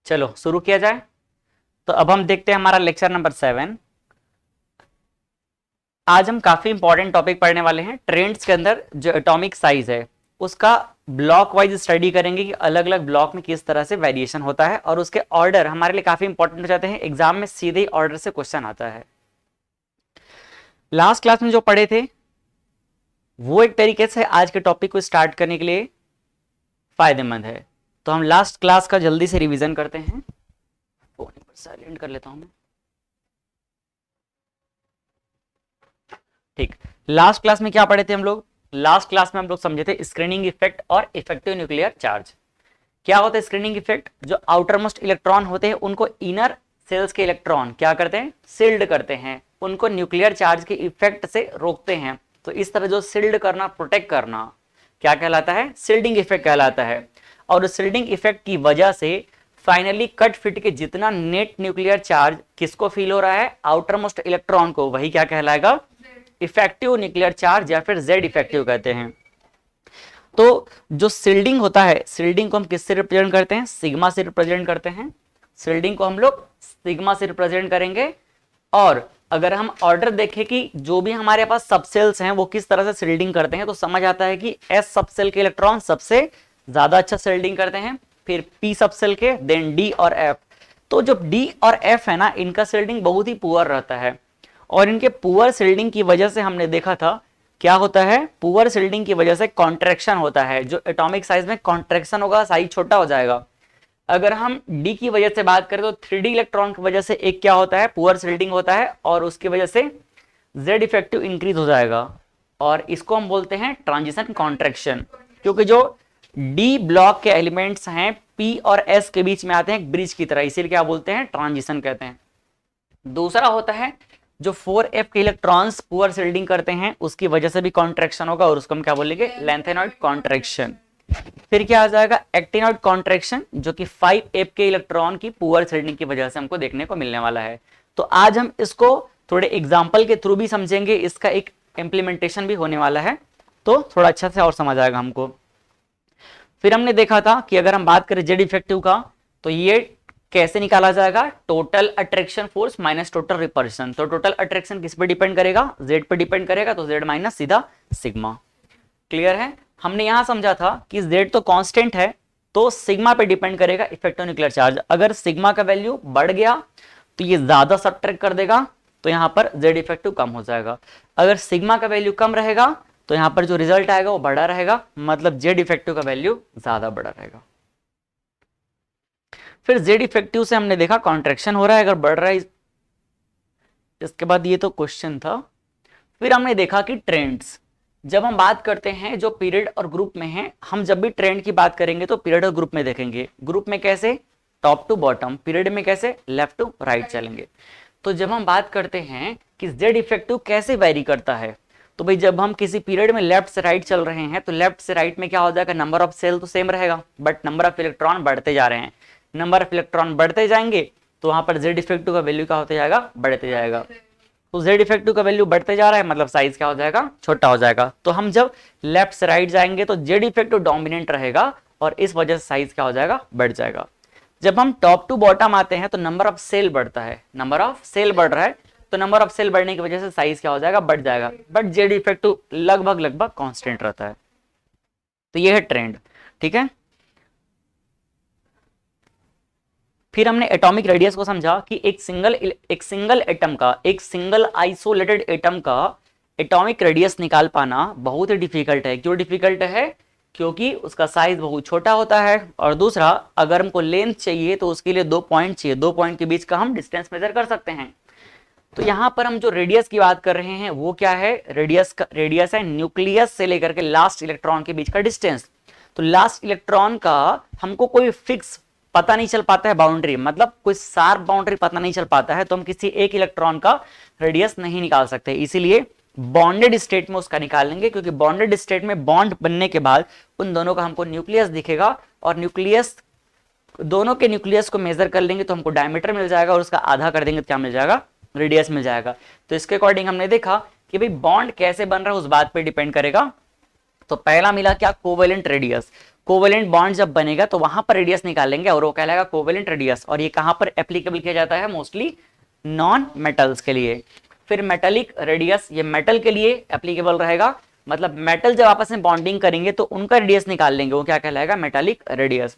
चलो शुरू किया जाए। तो अब हम देखते हैं हमारा लेक्चर नंबर 7। आज हम काफी इंपॉर्टेंट टॉपिक पढ़ने वाले हैं। ट्रेंड्स के अंदर जो एटॉमिक साइज है उसका ब्लॉक वाइज स्टडी करेंगे कि अलग अलग ब्लॉक में किस तरह से वेरिएशन होता है, और उसके ऑर्डर हमारे लिए काफी इंपॉर्टेंट हो जाते हैं। एग्जाम में सीधे ही ऑर्डर से क्वेश्चन आता है। लास्ट क्लास में जो पढ़े थे वो एक तरीके से आज के टॉपिक को स्टार्ट करने के लिए फायदेमंद है। तो हम लास्ट क्लास का जल्दी से रिवीजन करते हैं। फोन पर साइलेंट कर लेता हूं मैं। ठीक, लास्ट क्लास में क्या पढ़े थे हम लोग? लास्ट क्लास में हम लोग समझे थे स्क्रीनिंग इफेक्ट और इफेक्टिव न्यूक्लियर चार्ज। क्या होता है स्क्रीनिंग इफेक्ट? जो आउटर मोस्ट इलेक्ट्रॉन होते हैं उनको इनर सेल्स के इलेक्ट्रॉन क्या करते हैं? सील्ड करते हैं, उनको न्यूक्लियर चार्ज के इफेक्ट से रोकते हैं। तो इस तरह जो सील्ड करना, प्रोटेक्ट करना क्या कहलाता है? सील्डिंग इफेक्ट कहलाता है। और उस सील्डिंग इफेक्ट की वजह से फाइनली कट फिट के जितना नेट न्यूक्लियर चार्ज किसको फील हो रहा है? आउटर मोस्ट इलेक्ट्रॉन को, वही क्या कहलाएगा? इफेक्टिव न्यूक्लियर चार्ज या फिर जेड इफेक्टिव कहते हैं। तो जो सील्डिंग होता है, सील्डिंग को हम किससे रिप्रेजेंट करते हैं? सिग्मा से रिप्रेजेंट करते हैं। सील्डिंग को हम लोग सिग्मा से रिप्रेजेंट करेंगे। और अगर हम ऑर्डर देखें कि जो भी हमारे पास सबसेल्स हैं वो किस तरह से सील्डिंग करते हैं, तो समझ आता है कि एस सबसेल के इलेक्ट्रॉन सबसे ज्यादा अच्छा सील्डिंग करते हैं, फिर पी सबसेल के, देन डी और एफ। तो जो डी और एफ है ना, इनका सील्डिंग बहुत ही पुअर रहता है। और इनके पुअर सील्डिंग की वजह से हमने देखा था क्या होता है? पुअर सील्डिंग की वजह से कॉन्ट्रैक्शन होता है। जो एटॉमिक साइज में कॉन्ट्रैक्शन होगा, साइज छोटा हो जाएगा। अगर हम डी की वजह से बात करें तो 3D इलेक्ट्रॉन की वजह से एक क्या होता है? पुअर सील्डिंग होता है, और उसकी वजह से जेड इफेक्टिव इंक्रीज हो जाएगा। और इसको हम बोलते हैं ट्रांजिशन कॉन्ट्रैक्शन, क्योंकि जो डी ब्लॉक के एलिमेंट्स हैं पी और एस के बीच में आते हैं एक ब्रिज की तरह, इसीलिए क्या बोलते हैं? ट्रांजिशन कहते हैं। दूसरा होता है जो 4f के इलेक्ट्रॉन्स पुअर सील्डिंग करते हैं, उसकी वजह से भी कॉन्ट्रैक्शन होगा, और उसको हम क्या बोलेंगे? Lanthanoid contraction. फिर क्या आ जाएगा? एक्टिनॉइड कॉन्ट्रैक्शन, जो कि 5f के इलेक्ट्रॉन की पुअर सील्डिंग की वजह से हमको देखने को मिलने वाला है। तो आज हम इसको थोड़े एग्जाम्पल के थ्रू भी समझेंगे, इसका एक इम्प्लीमेंटेशन भी होने वाला है, तो थोड़ा अच्छा से और समझ आएगा हमको। फिर हमने देखा था कि अगर हम बात करें जेड इफेक्टिव का, तो ये कैसे निकाला जाएगा? Total attraction force minus total repulsion. तो टोटल अट्रैक्शन किस पे डिपेंड करेगा? जेड पे डिपेंड करेगा, तो जेड माइनस सीधा सिग्मा। क्लियर है? हमने यहां समझा था कि जेड तो कांस्टेंट है, तो सिग्मा पे डिपेंड करेगा इफेक्टिव न्यूक्लियर चार्ज। अगर सिग्मा का वैल्यू बढ़ गया तो ये ज्यादा सब्ट्रैक्ट कर देगा, तो यहां पर जेड इफेक्टिव कम हो जाएगा। अगर सिग्मा का वैल्यू कम रहेगा तो यहां पर जो रिजल्ट आएगा वो बड़ा रहेगा, मतलब जेड इफेक्टिव का वैल्यू ज्यादा बड़ा रहेगा। फिर जेड इफेक्टिव से हमने देखा कॉन्ट्रैक्शन हो रहा है, अगर बढ़ रहा है। इसके बाद ये तो क्वेश्चन था। फिर हमने देखा कि ट्रेंड्स, जब हम बात करते हैं जो पीरियड और ग्रुप में है, हम जब भी ट्रेंड की बात करेंगे तो पीरियड और ग्रुप में देखेंगे। ग्रुप में कैसे? Top to bottom. पीरियड में कैसे? लेफ्ट टू राइट चलेंगे। तो जब हम बात करते हैं कि जेड इफेक्टिव कैसे वेरी करता है, तो भाई जब हम किसी पीरियड में लेफ्ट से राइट चल रहे हैं तो लेफ्ट से राइट में क्या हो जाएगा? नंबर ऑफ सेल तो सेम रहेगा, बट नंबर ऑफ इलेक्ट्रॉन बढ़ते जा रहे हैं। नंबर ऑफ इलेक्ट्रॉन बढ़ते जाएंगे तो वहां पर जेड इफेक्टिव का वैल्यू क्या होते जाएगा? बढ़ते जाएगा। तो जेड इफेक्टिव का वैल्यू बढ़ते जा रहा है, मतलब साइज क्या हो जाएगा? छोटा हो जाएगा। तो हम जब लेफ्ट से राइट जाएंगे तो जेड इफेक्टिव डोमिनेंट रहेगा, और इस वजह से साइज क्या हो जाएगा? बढ़ जाएगा। जब हम टॉप टू बॉटम आते हैं तो नंबर ऑफ सेल बढ़ता है, नंबर ऑफ सेल बढ़ रहा है, तो नंबर ऑफ सेल बढ़ने की वजह से साइज क्या हो जाएगा? बढ़ जाएगा। बट जेड इफेक्टिव लगभग कांस्टेंट रहता है। तो ये है ट्रेंड। ठीक है। फिर हमने एटॉमिक रेडियस को समझा कि एक सिंगल एटम का, एक सिंगल आइसोलेटेड एटम का एटॉमिक रेडियस निकाल पाना बहुत ही डिफिकल्ट है। क्यों डिफिकल्ट है? क्योंकि उसका साइज बहुत छोटा होता है, और दूसरा अगर हमको लेंथ चाहिए तो उसके लिए 2 पॉइंट चाहिए। 2 पॉइंट के बीच का हम डिस्टेंस मेजर कर सकते हैं। तो यहां पर हम जो रेडियस की बात कर रहे हैं वो क्या है? रेडियस है न्यूक्लियस से लेकर के लास्ट इलेक्ट्रॉन के बीच का डिस्टेंस। तो लास्ट इलेक्ट्रॉन का हमको कोई फिक्स पता नहीं चल पाता है बाउंड्री, मतलब कोई शार्प बाउंड्री पता नहीं चल पाता है, तो हम किसी एक इलेक्ट्रॉन का रेडियस नहीं निकाल सकते। इसीलिए बॉन्डेड स्टेट में उसका निकालेंगे, क्योंकि बॉन्डेड स्टेट में बॉन्ड बनने के बाद उन दोनों का हमको न्यूक्लियस दिखेगा, और न्यूक्लियस, दोनों के न्यूक्लियस को मेजर कर लेंगे तो हमको डायमीटर मिल जाएगा, और उसका आधा कर देंगे तो क्या मिल जाएगा? रेडियस मिल जाएगा। तो इसके अकॉर्डिंग हमने देखा कि भाई बॉन्ड कैसे बन रहा है उस बात पे डिपेंड करेगा तो पहला मिला क्या, कोवेलेंट रेडियस। कोवेलेंट बॉन्ड जब बनेगा तो वहां पर रेडियस निकालेंगे और वो कहलाएगा कोवेलेंट रेडियस, और ये कहां पर एप्लीकेबल किया जाता है, मोस्टली नॉन मेटल्स के लिए। फिर मेटेलिक रेडियस, ये मेटल के लिए एप्लीकेबल रहेगा, मतलब मेटल जब आपस में बॉन्डिंग करेंगे तो उनका रेडियस निकाल लेंगे, वो क्या कहलाएगा, मेटालिक रेडियस।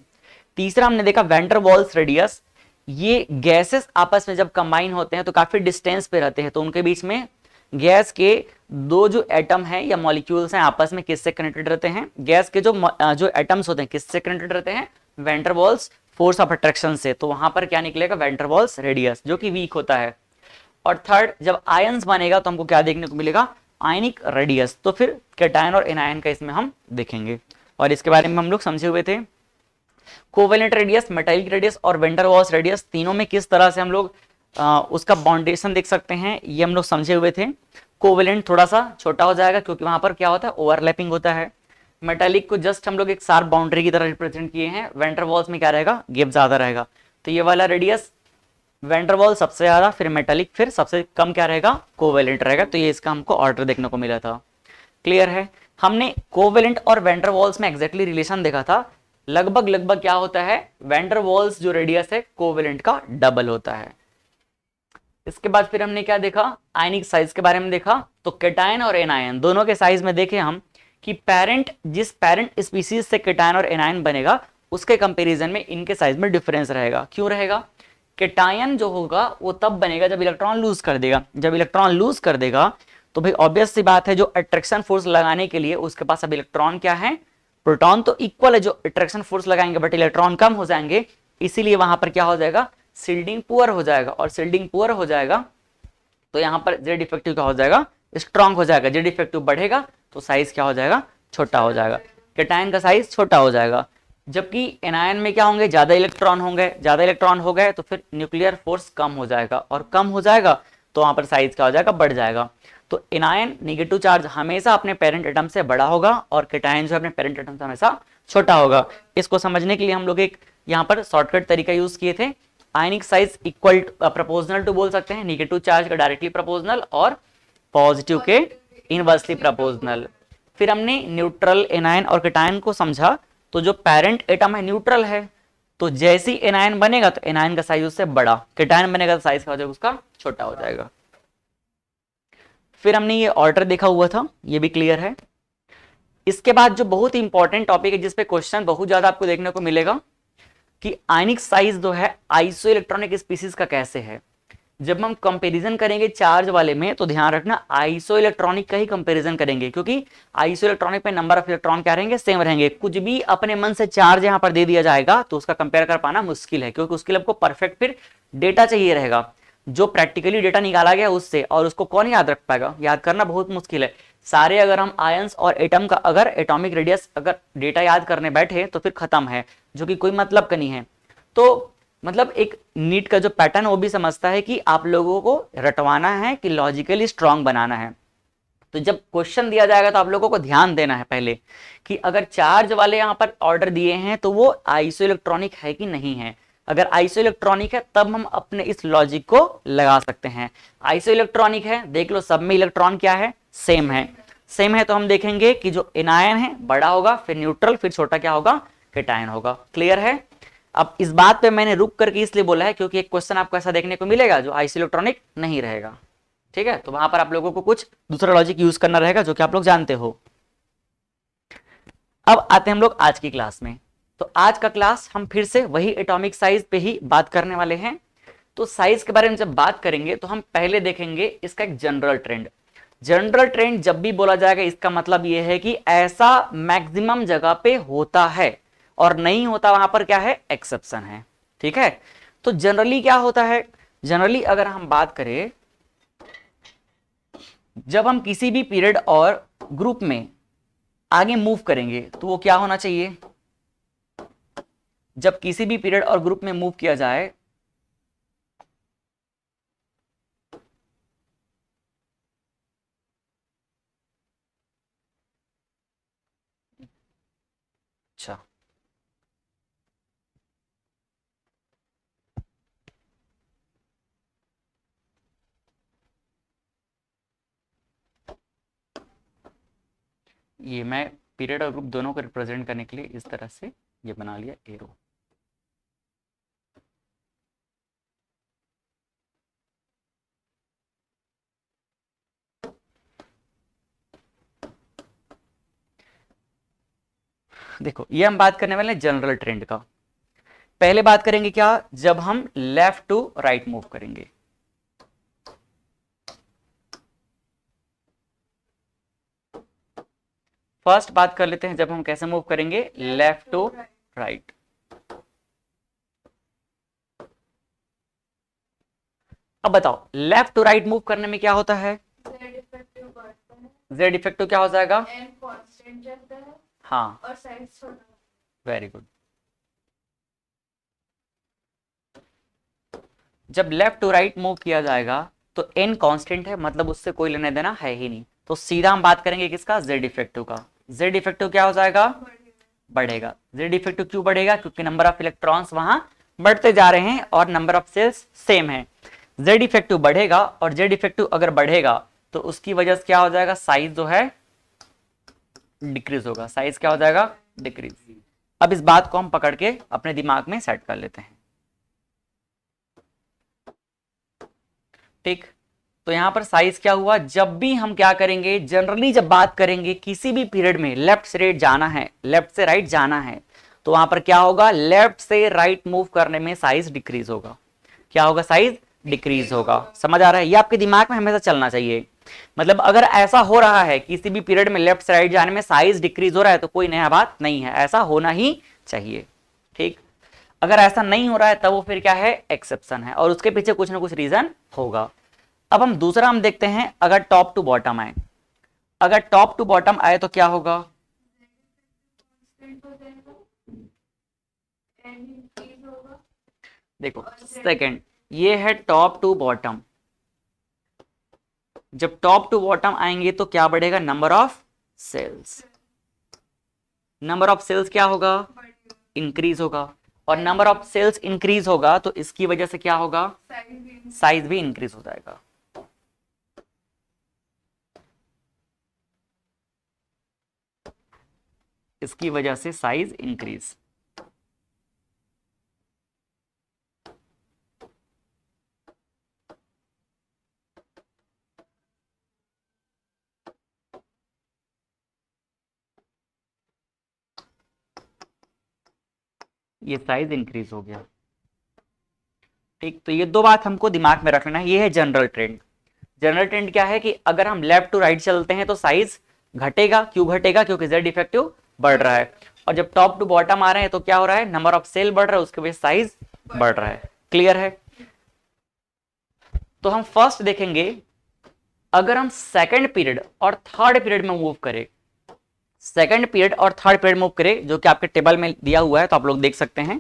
तीसरा हमने देखा वेंटर वॉल्स रेडियस, ये गैसेस आपस में जब कंबाइन होते हैं तो काफी डिस्टेंस पे रहते हैं, तो उनके बीच में गैस के दो जो एटम हैं या मॉलिक्यूल्स हैं आपस में किससे कनेक्टेड रहते हैं, गैस के जो एटम्स होते हैं किससे कनेक्टेड रहते हैं, van der Waals force of attraction से, तो वहां पर क्या निकलेगा, वेंटर वॉल्स रेडियस, जो कि वीक होता है। और थर्ड, जब आयंस बनेगा तो हमको क्या देखने को मिलेगा, आयनिक रेडियस। तो फिर कैटायन और एनायन का इसमें हम देखेंगे, और इसके बारे में हम लोग समझे हुए थे। कोवेलेंट रेडियस, मेटालिक रेडियस और वेंडर वॉल्स रेडियस, तीनों में किस तरह से हम लोग उसका बाउंडेशन देख सकते हैं, ये हम लोग समझे हुए थे। कोवेलेंट थोड़ा सा छोटा हो जाएगा क्योंकि वहां पर क्या होता है, ओवरलैपिंग होता है। मेटालिक को जस्ट हम लोग एक शार्प बाउंड्री की तरह रिप्रेजेंट किए हैं, वेंडर वॉल्स में क्या रहेगा, गैप ज्यादा रहेगा। तो ये वाला रेडियस वेंडरवॉल सबसे ज्यादा, फिर मेटालिक, फिर सबसे कम क्या रहेगा, कोवेलेंट रहेगा। तो ये इसका हमको ऑर्डर देखने को मिला था। क्लियर है। हमने कोवेलेंट और वेंडरवॉल्स में एग्जैक्टली रिलेशन देखा था, लगभग लगभग क्या होता है, वेंडरवॉल्स जो रेडियस है कोवेलेंट का डबल होता है। इसके बाद फिर हमने क्या देखा, आयनिक साइज के बारे में देखा। तो कैटायन और एनायन दोनों के साइज में देखे हम कि जिस पेरेंट स्पीसीज से कैटायन और एनायन बनेगा उसके कंपैरिजन में इनके साइज में डिफरेंस रहेगा। क्यों रहेगा, कैटायन जो होगा वो तब बनेगा जब इलेक्ट्रॉन लूज कर देगा। जब इलेक्ट्रॉन लूज कर देगा तो भाई ऑब्वियस सी बात है, जो अट्रैक्शन फोर्स लगाने के लिए उसके पास अब इलेक्ट्रॉन क्या है, प्रोटॉन तो इक्वल है, जो अट्रैक्शन फोर्स लगाएंगे बट इलेक्ट्रॉन कम हो जाएंगे, इसीलिए वहां पर क्या हो जाएगा, शिल्डिंग पुअर हो जाएगा। और शिल्डिंग पुअर हो जाएगा तो यहां पर जेड इफेक्टिव क्या हो जाएगा, स्ट्रांग हो जाएगा। जेड इफेक्टिव बढ़ेगा तो साइज क्या हो जाएगा, छोटा हो जाएगा, कैटायन का साइज छोटा हो जाएगा। जबकि एनायन में क्या होंगे, ज्यादा इलेक्ट्रॉन होंगे, ज्यादा इलेक्ट्रॉन हो गए तो फिर न्यूक्लियर फोर्स कम हो जाएगा, और कम हो जाएगा तो वहां पर साइज क्या हो जाएगा, बढ़ जाएगा। तो एनायन नेगेटिव चार्ज हमेशा अपने पेरेंट एटम से बड़ा होगा और कैटायन जो अपने पेरेंट एटम से हमेशा छोटा होगा। इसको समझने के लिए हम लोग एक यहाँ पर शॉर्टकट तरीका यूज किए थे, ionic size equal proportional to बोल सकते हैं, नेगेटिव चार्ज का डायरेक्टली प्रोपोर्शनल और पॉजिटिव के इनवर्सली प्रोपोर्शनल। फिर हमने न्यूट्रल एनायन और कैटायन को समझा। तो जो पेरेंट एटम है न्यूट्रल है, तो जैसी एनायन बनेगा तो एनायन का साइज उससे बड़ा, कैटायन बनेगा तो साइज का हो जाएगा उसका छोटा हो जाएगा। फिर हमने ये ऑर्डर देखा हुआ था, ये भी क्लियर है। इसके बाद जो बहुत इंपॉर्टेंट टॉपिक है जिसपे क्वेश्चन बहुत ज्यादा आपको देखने को मिलेगा कि आयनिक साइज जो है आइसो इलेक्ट्रॉनिक स्पीसीज का कैसे है। जब हम कंपैरिजन करेंगे चार्ज वाले में तो ध्यान रखना आइसो इलेक्ट्रॉनिक का ही कंपैरिजन करेंगे, क्योंकि आइसो इलेक्ट्रॉनिक में नंबर ऑफ इलेक्ट्रॉन क्या रहेंगे, सेम रहेंगे। कुछ भी अपने मन से चार्ज यहां पर दे दिया जाएगा तो उसका कंपेयर कर पाना मुश्किल है, क्योंकि उसके लिए आपको परफेक्ट फिर डेटा चाहिए रहेगा, जो प्रैक्टिकली डेटा निकाला गया उससे, और उसको कौन याद रख पाएगा, याद करना बहुत मुश्किल है। सारे अगर हम आयंस और एटम का अगर एटॉमिक रेडियस अगर डेटा याद करने बैठे तो फिर खत्म है, जो कि कोई मतलब का नहीं है। तो मतलब एक नीट का जो पैटर्न वो भी समझता है कि आप लोगों को रटवाना है कि लॉजिकली स्ट्रांग बनाना है। तो जब क्वेश्चन दिया जाएगा तो आप लोगों को ध्यान देना है पहले कि अगर चार्ज वाले यहां पर ऑर्डर दिए हैं तो वो आइसो इलेक्ट्रॉनिक है कि नहीं है। अगर आइसो इलेक्ट्रॉनिक है तब हम अपने इस लॉजिक को लगा सकते हैं। आइसो इलेक्ट्रॉनिक है, देख लो सब में इलेक्ट्रॉन क्या है, सेम है। सेम है तो हम देखेंगे कि जो एनायन है बड़ा होगा, फिर न्यूट्रल, फिर छोटा क्या होगा, कैटायन होगा। क्लियर है। अब इस बात पे मैंने रुक करके इसलिए बोला है क्योंकि एक क्वेश्चन आपको ऐसा देखने को मिलेगा जो आइसो इलेक्ट्रॉनिक नहीं रहेगा, ठीक है। तो वहां पर आप लोगों को कुछ दूसरा लॉजिक यूज करना रहेगा जो कि आप लोग जानते हो। अब आते हैं हम लोग आज की क्लास में। तो आज का क्लास हम फिर से वही एटॉमिक साइज पे ही बात करने वाले हैं। तो साइज के बारे में जब बात करेंगे तो हम पहले देखेंगे इसका एक जनरल ट्रेंड। जनरल ट्रेंड जब भी बोला जाएगा इसका मतलब यह है कि ऐसा मैक्सिमम जगह पे होता है, और नहीं होता वहां पर क्या है, एक्सेप्शन है, ठीक है। तो जनरली क्या होता है, जनरली अगर हम बात करें, जब हम किसी भी पीरियड और ग्रुप में आगे मूव करेंगे तो वो क्या होना चाहिए, जब किसी भी पीरियड और ग्रुप में मूव किया जाए अच्छा ये मैं पीरियड और ग्रुप दोनों को रिप्रेजेंट करने के लिए इस तरह से ये बना लिया एरो। देखो ये हम बात करने वाले हैं जनरल ट्रेंड का। पहले बात करेंगे क्या, जब हम लेफ्ट टू राइट मूव करेंगे। फर्स्ट बात कर लेते हैं जब हम कैसे मूव करेंगे, लेफ्ट टू राइट। अब बताओ लेफ्ट टू राइट मूव करने में क्या होता है, जेड इफेक्टिव क्या हो जाएगा, हाँ और साइज छोटा। Very good. जब लेफ्ट टू राइट मूव किया जाएगा तो एन कांस्टेंट है, मतलब उससे कोई लेना देना है ही नहीं, तो सीधा हम बात करेंगे किसका, जेड इफेक्टिव का। जेड इफेक्टिव क्या हो जाएगा, बढ़ेगा। जेड इफेक्टिव क्यों बढ़ेगा, क्योंकि नंबर ऑफ इलेक्ट्रॉन्स वहां बढ़ते जा रहे हैं और नंबर ऑफ सेल्स सेम है। जेड इफेक्टिव बढ़ेगा और जेड इफेक्टिव अगर बढ़ेगा तो उसकी वजह से क्या हो जाएगा, साइज जो है डिक्रीज होगा। साइज क्या हो जाएगा, डिक्रीज। अब इस बात को हम पकड़ के अपने दिमाग में सेट कर लेते हैं, ठीक। तो यहां पर साइज क्या हुआ, जब भी हम क्या करेंगे, जनरली जब बात करेंगे किसी भी पीरियड में लेफ्ट से राइट जाना है, लेफ्ट से राइट जाना है, तो वहां पर क्या होगा, लेफ्ट से राइट मूव करने में साइज डिक्रीज होगा। क्या होगा, साइज डिक्रीज होगा। समझ आ रहा है, ये आपके दिमाग में हमेशा चलना चाहिए। मतलब अगर ऐसा हो रहा है किसी भी पीरियड में लेफ्ट से राइट जाने में साइज डिक्रीज हो रहा है तो कोई नया बात नहीं है, ऐसा होना ही चाहिए, ठीक। अगर ऐसा नहीं हो रहा है तब वो फिर क्या है, एक्सेप्शन है, और उसके पीछे कुछ ना कुछ रीजन होगा। अब हम दूसरा हम देखते हैं, अगर टॉप टू बॉटम आए, अगर टॉप टू बॉटम आए तो क्या होगा, देखो सेकंड, ये है टॉप टू बॉटम। जब टॉप टू बॉटम आएंगे तो क्या बढ़ेगा, number of cells. Number of cells क्या होगा, इंक्रीज होगा, और नंबर ऑफ सेल्स इंक्रीज होगा तो इसकी वजह से क्या होगा, साइज भी इंक्रीज हो जाएगा। इसकी वजह से साइज इंक्रीज। ये साइज इंक्रीज हो गया, ठीक। तो ये दो बात हमको दिमाग में रखना है, ये है जनरल ट्रेंड। जनरल ट्रेंड क्या है कि अगर हम लेफ्ट टू राइट चलते हैं तो साइज घटेगा। क्यों घटेगा, क्योंकि जेड इफेक्टिव बढ़ रहा है। और जब टॉप टू बॉटम आ रहे हैं तो क्या हो रहा है, नंबर ऑफ सेल बढ़ रहा है, उसके वजह से साइज बढ़ रहा है। क्लियर है। तो हम फर्स्ट देखेंगे, अगर हम सेकंड पीरियड और थर्ड पीरियड में मूव करें, सेकंड पीरियड और थर्ड पीरियड मूव करें, जो कि आपके टेबल में दिया हुआ है तो आप लोग देख सकते हैं।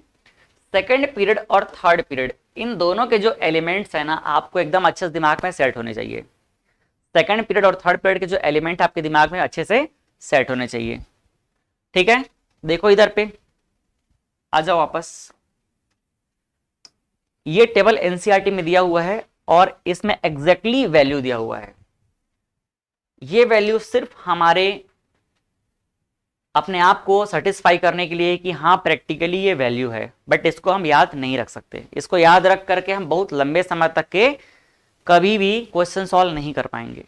सेकंड पीरियड और थर्ड पीरियड, इन दोनों के जो एलिमेंट्स है ना, आपको एकदम अच्छे से दिमाग में सेट होने चाहिए। सेकंड पीरियड और थर्ड पीरियड के जो एलिमेंट आपके दिमाग में अच्छे से सेट होने चाहिए, ठीक है। देखो इधर पे आ जाओ वापस, ये टेबल एनसीईआरटी में दिया हुआ है और इसमें एग्जैक्टली वैल्यू दिया हुआ है। ये वैल्यू सिर्फ हमारे अपने आप को सेटिस्फाई करने के लिए कि हाँ प्रैक्टिकली ये वैल्यू है, बट इसको हम याद नहीं रख सकते। इसको याद रख करके हम बहुत लंबे समय तक के कभी भी क्वेश्चन सॉल्व नहीं कर पाएंगे।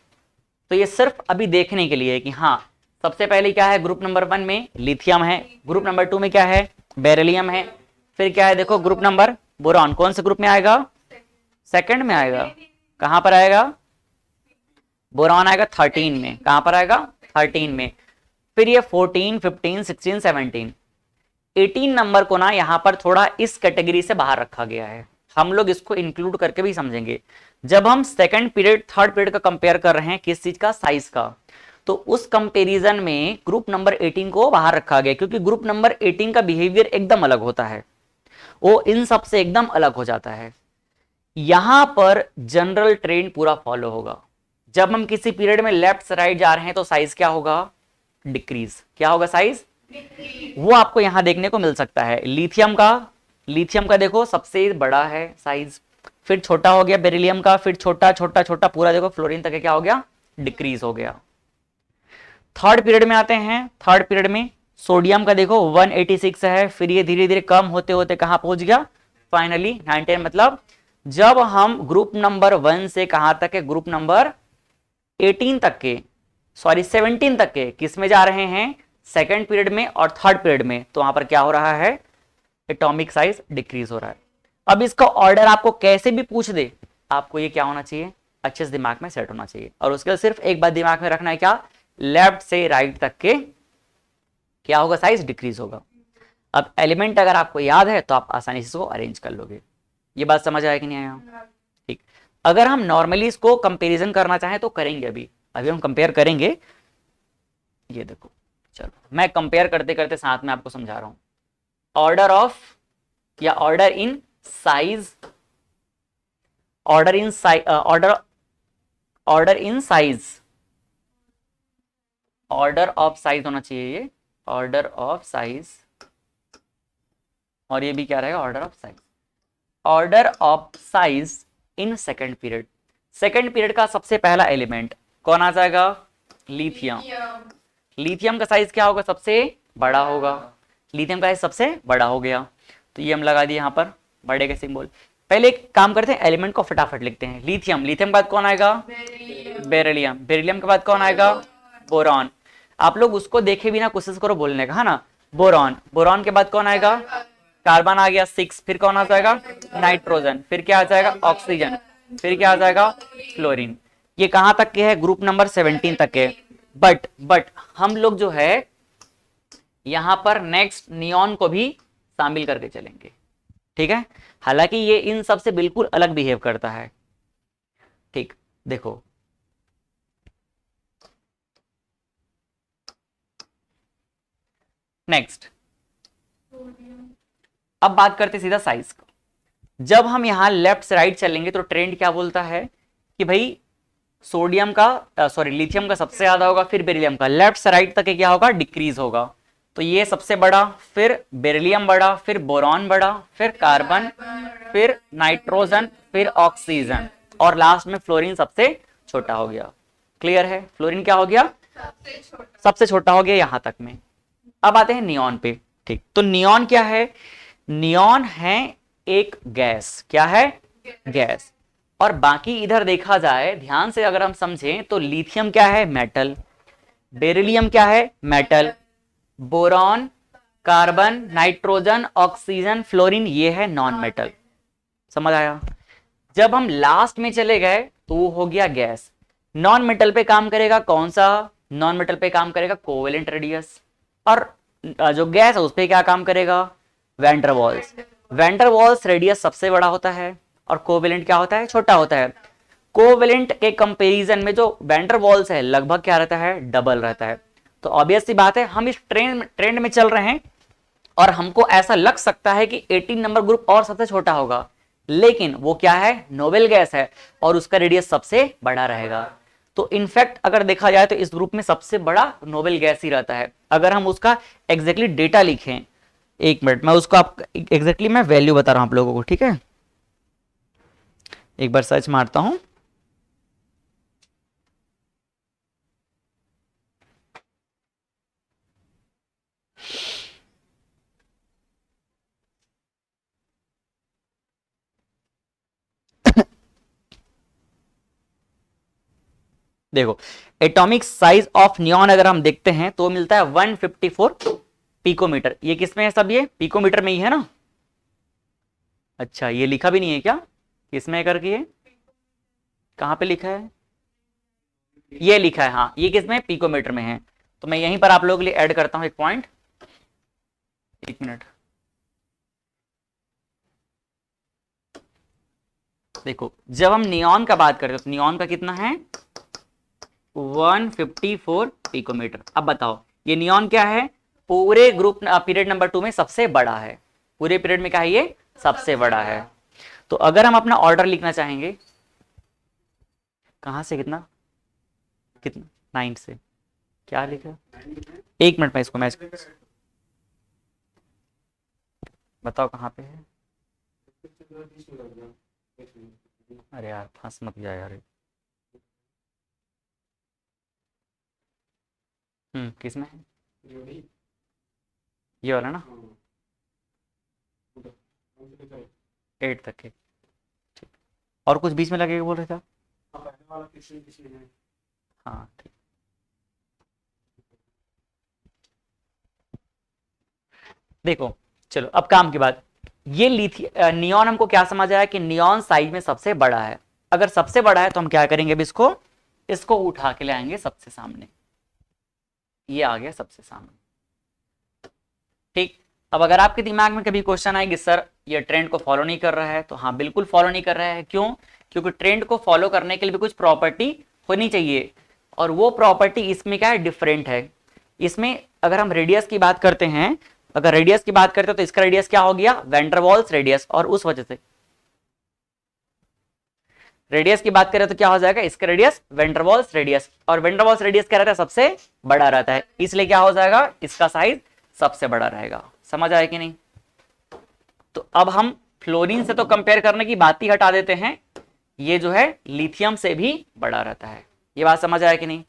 तो ये सिर्फ अभी देखने के लिए है कि हाँ, सबसे पहले क्या है, ग्रुप नंबर 1 में लिथियम है, ग्रुप नंबर 2 में क्या है, बेरिलियम है, फिर क्या है, देखो ग्रुप नंबर बोरॉन कौन से ग्रुप में आएगा, सेकंड में आएगा। कहां पर आएगा, बोरॉन आएगा 13 में। कहां पर आएगा, 13 में। फिर ये 14, 15, 16, 17, 18 नंबर को ना यहाँ पर थोड़ा इस कैटेगरी से बाहर रखा गया है। हम लोग इसको इंक्लूड करके भी समझेंगे। जब हम सेकंड पीरियड थर्ड पीरियड का कंपेयर कर रहे हैं, किस चीज का, साइज का, तो उस कंपैरिजन में ग्रुप नंबर 18 को बाहर रखा गया, क्योंकि ग्रुप नंबर 18 का बिहेवियर एकदम अलग होता है, वो इन सब से एकदम अलग हो जाता है। यहां पर जनरल ट्रेंड पूरा फॉलो होगा। जब हम किसी पीरियड में लेफ्ट से राइट जा रहे हैं तो साइज क्या होगा, डिक्रीज। क्या होगा, साइज, वो आपको यहां देखने को मिल सकता है। लिथियम का देखो सबसे बड़ा है साइज, फिर छोटा हो गया बेरिलियम का, फिर छोटा छोटा छोटा पूरा देखो फ्लोरीन तक क्या हो गया, डिक्रीज हो गया। थर्ड पीरियड में आते हैं। थर्ड पीरियड में सोडियम का देखो 186 है, फिर ये धीरे धीरे कम होते होते कहां पहुंच गया, फाइनली 19। मतलब जब हम ग्रुप नंबर 1 से कहां तक है, ग्रुप नंबर 18 तक के, सॉरी 17 तक के किस में जा रहे हैं, सेकेंड पीरियड में और थर्ड पीरियड में, तो वहां पर क्या हो रहा है, एटॉमिक साइज डिक्रीज हो रहा है। अब इसका ऑर्डर आपको कैसे भी पूछ दे, आपको ये क्या होना चाहिए, अच्छे से दिमाग में सेट होना चाहिए। और उसके लिए सिर्फ एक बात दिमाग में रखना है, क्या, लेफ्ट से राइट तक के क्या होगा, साइज डिक्रीज होगा। अब एलिमेंट अगर आपको याद है तो आप आसानी से इसको अरेंज कर लोगे। ये बात समझ आया कि नहीं आया, ठीक। अगर हम नॉर्मली इसको कंपैरिजन करना चाहें तो करेंगे, अभी अभी हम कंपेयर करेंगे। ये देखो, चलो मैं कंपेयर करते करते साथ में आपको समझा रहा हूं। ऑर्डर ऑफ या order in size, order in size, order in size, order of size होना चाहिए ये, ऑर्डर ऑफ साइज, और ये भी क्या रहेगा, order of size. Order of size in second period. Second period का सबसे पहला एलिमेंट कौन आ जाएगा, लिथियम। लिथियम का साइज क्या होगा, सबसे बड़ा होगा। लिथियम का साइज सबसे बड़ा हो गया, तो ये हम लगा दिए यहाँ पर बड़े का सिंबल। पहले एक काम करते हैं, एलिमेंट को फटाफट लिखते हैं। लिथियम, लिथियम के बाद कौन आएगा, बेरिलियम, बेरिलियम के बाद कौन आएगा, बोरॉन। आप लोग उसको देखे बिना कोशिश करो बोलने का, है ना। बोरॉन, बोरॉन के बाद कौन आएगा, कार्बन आ गया 6, फिर कौन आ जाएगा, नाइट्रोजन, फिर क्या आ जाएगा, ऑक्सीजन, फिर क्या आ जाएगा, फ्लोरीन। ये कहां तक के है, ग्रुप नंबर 17 तक के। बट हम लोग जो है यहां पर नेक्स्ट नियॉन को भी शामिल करके चलेंगे, ठीक है। हालांकि ये इन सब से बिल्कुल अलग बिहेव करता है, ठीक। देखो नेक्स्ट, अब बात करते सीधा साइज का। जब हम यहां लेफ्ट से राइट चलेंगे तो ट्रेंड क्या बोलता है कि भाई सोडियम का, सॉरी लिथियम का सबसे ज्यादा होगा, फिर बेरिलियम का। लेफ्ट से राइट तक क्या होगा, डिक्रीज होगा। तो ये सबसे बड़ा, फिर बेरिलियम बड़ा, फिर बोरॉन बड़ा, फिर कार्बन, फिर नाइट्रोजन, फिर ऑक्सीजन, और लास्ट में फ्लोरीन सबसे छोटा हो गया। क्लियर है, फ्लोरीन क्या हो गया, सबसे छोटा हो गया यहां तक में। अब आते हैं नियॉन पे, ठीक। तो नियॉन क्या है, नियॉन है एक गैस, क्या है, गैस। और बाकी इधर देखा जाए ध्यान से अगर हम समझें तो लिथियम क्या है, मेटल, बेरिलियम क्या है, metal, boron, carbon, nitrogen, oxygen, fluorine ये है नॉन मेटल। समझ आया। जब हम लास्ट में चले गए तो वो हो गया गैस। नॉन मेटल पे काम करेगा कौन सा, नॉन मेटल पे काम करेगा कोवेलेंट रेडियस। और जो गैस है उस पे क्या काम करेगा, van der Waals. Van der Waals radius सबसे बड़ा होता है और कोवेलेंट क्या होता है, छोटा होता है। कोवेलेंट के कंपैरिजन में जो वैन डर वाल्स है लगभग क्या रहता है, डबल रहता है। तो ऑब्वियस सी बात है हम इस ट्रेंड में चल रहे हैं और हमको ऐसा लग सकता है कि 18 नंबर ग्रुप और सबसे छोटा होगा, लेकिन वो क्या है, नोबेल गैस है और उसका रेडियस सबसे बड़ा रहेगा। तो इनफैक्ट अगर देखा जाए तो इस ग्रुप में सबसे बड़ा नोबेल गैस ही रहता है। अगर हम उसका एग्जैक्टली डेटा लिखें, एक मिनट मैं उसको आप एग्जैक्टली मैं वैल्यू बता रहा हूं आप लोगों को, ठीक है। एक बार सर्च मारता हूं। देखो एटॉमिक साइज ऑफ नियॉन अगर हम देखते हैं तो मिलता है 154 पिकोमीटर। ये किसमें है सब, ये पिकोमीटर में ही है ना। अच्छा ये लिखा भी नहीं है क्या, किसमें है करके, ये कहां पे लिखा है, ये लिखा है, हाँ ये किसमें, पिकोमीटर में है। तो मैं यहीं पर आप लोगों के लिए ऐड करता हूं एक पॉइंट, एक मिनट। देखो जब हम नियॉन का बात करते हैं तो नियॉन का कितना है, 154 पिकोमीटर। अब बताओ ये नियॉन क्या है, पूरे ग्रुप पीरियड नंबर 2 में सबसे बड़ा है, पूरे पीरियड में क्या है, ये सबसे बड़ा है। तो अगर हम अपना ऑर्डर लिखना चाहेंगे, कहां से कितना कितना 9 से क्या लिखा, एक मिनट में इसको मैच, बताओ कहां पे है। अरे यार फंस मत गया यार। किसमें है? ये वाला ना, 8 तक के। ठीक। और कुछ बीच में लगेगा बोल रहे थे आप? हाँ ठीक। देखो, चलो अब काम की बात। ये नियॉन हमको क्या समझ आया कि नियॉन साइज में सबसे बड़ा है। अगर सबसे बड़ा है तो हम क्या करेंगे, अभी इसको इसको उठा के ले आएंगे सबसे सामने। ये आ गया सबसे सामने। ठीक। अब अगर आपके दिमाग में कभी क्वेश्चन आए कि सर ये ट्रेंड को फॉलो नहीं कर रहा है, तो हाँ बिल्कुल फॉलो नहीं कर रहा है। क्यों? क्योंकि ट्रेंड को फॉलो करने के लिए भी कुछ प्रॉपर्टी होनी चाहिए, और वो प्रॉपर्टी इसमें क्या है, डिफरेंट है। इसमें अगर हम रेडियस की बात करते हैं, अगर रेडियस की बात करते हैं तो इसका रेडियस क्या हो गया, वैन डर वाल्स रेडियस, और उस वजह से रेडियस की बात करें तो क्या हो जाएगा, इसका radius van der Waals radius, और वैन डर वाल्स रेडियस क्या रहता है, सबसे बड़ा रहता है, इसलिए क्या हो जाएगा, इसका साइज सबसे बड़ा रहेगा। समझ आया कि नहीं? तो अब हम फ्लोरीन से तो कंपेयर करने की बात ही हटा देते हैं, ये जो है लिथियम से भी बड़ा रहता है। ये बात समझ आया कि नहीं?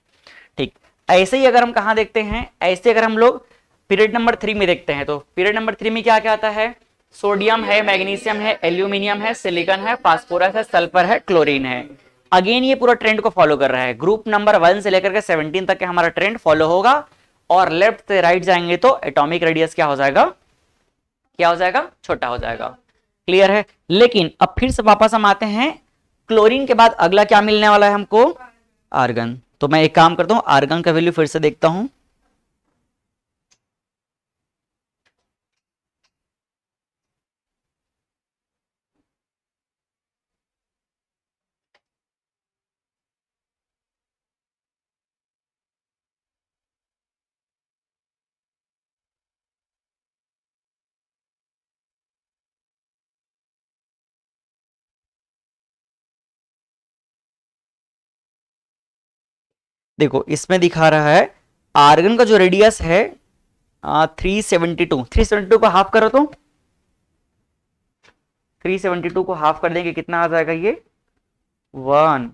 ठीक। ऐसे ही अगर हम कहा देखते हैं, ऐसे अगर हम लोग पीरियड नंबर 3 में देखते हैं, तो पीरियड नंबर 3 में क्या क्या आता है, सोडियम है, मैग्नीशियम है, एल्यूमिनियम है, सिलिकॉन है, फास्फोरस है, सल्फर है, क्लोरीन है। अगेन ये पूरा ट्रेंड को फॉलो कर रहा है। ग्रुप नंबर 1 से लेकर के 17 तक के हमारा ट्रेंड फॉलो होगा, और लेफ्ट से राइट जाएंगे तो एटॉमिक रेडियस क्या हो जाएगा, क्या हो जाएगा, छोटा हो जाएगा। क्लियर है? लेकिन अब फिर से वापस हम आते हैं, क्लोरीन के बाद अगला क्या मिलने वाला है हमको, आर्गन। तो मैं एक काम करता हूं, आर्गन का वैल्यू फिर से देखता हूं। देखो इसमें दिखा रहा है आर्गन का जो रेडियस है 372, 372 को हाफ करो तो 372 को हाफ कर देंगे कितना आ जाएगा, ये 1।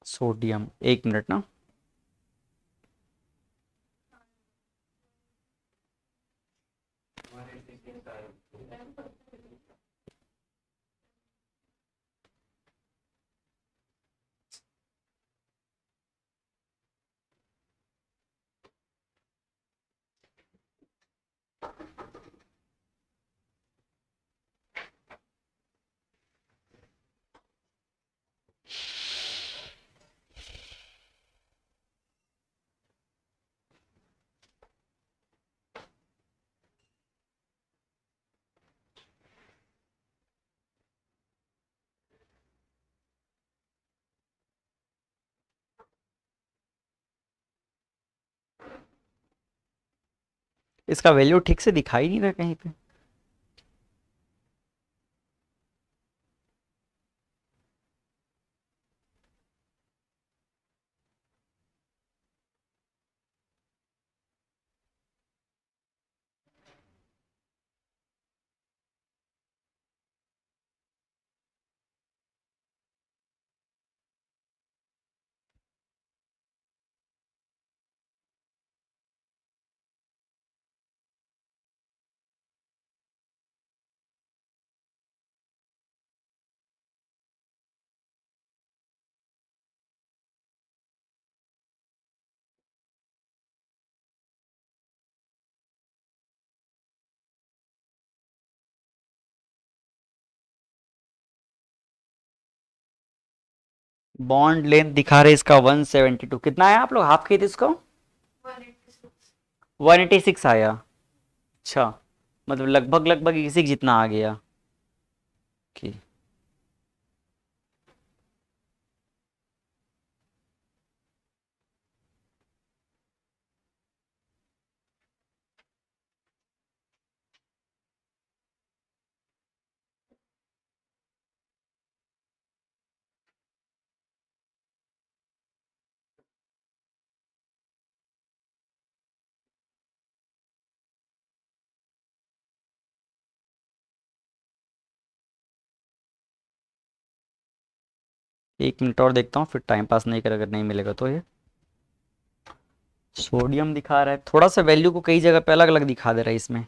सोडियम, एक मिनट ना, इसका वैल्यू ठीक से दिखाई नहीं रहा कहीं पे। बॉन्ड लेंथ दिखा रहे इसका 172, कितना आया, आप लोग हाफ किए थे इसको, 186 आया। अच्छा, मतलब लगभग लगभग इसी जितना आ गया। कि 1 मिनट और देखता हूँ, फिर टाइम पास नहीं कर, अगर नहीं मिलेगा तो। ये सोडियम दिखा रहा है, थोड़ा सा वैल्यू को कई जगह पे अलग अलग दिखा दे रहा है इसमें।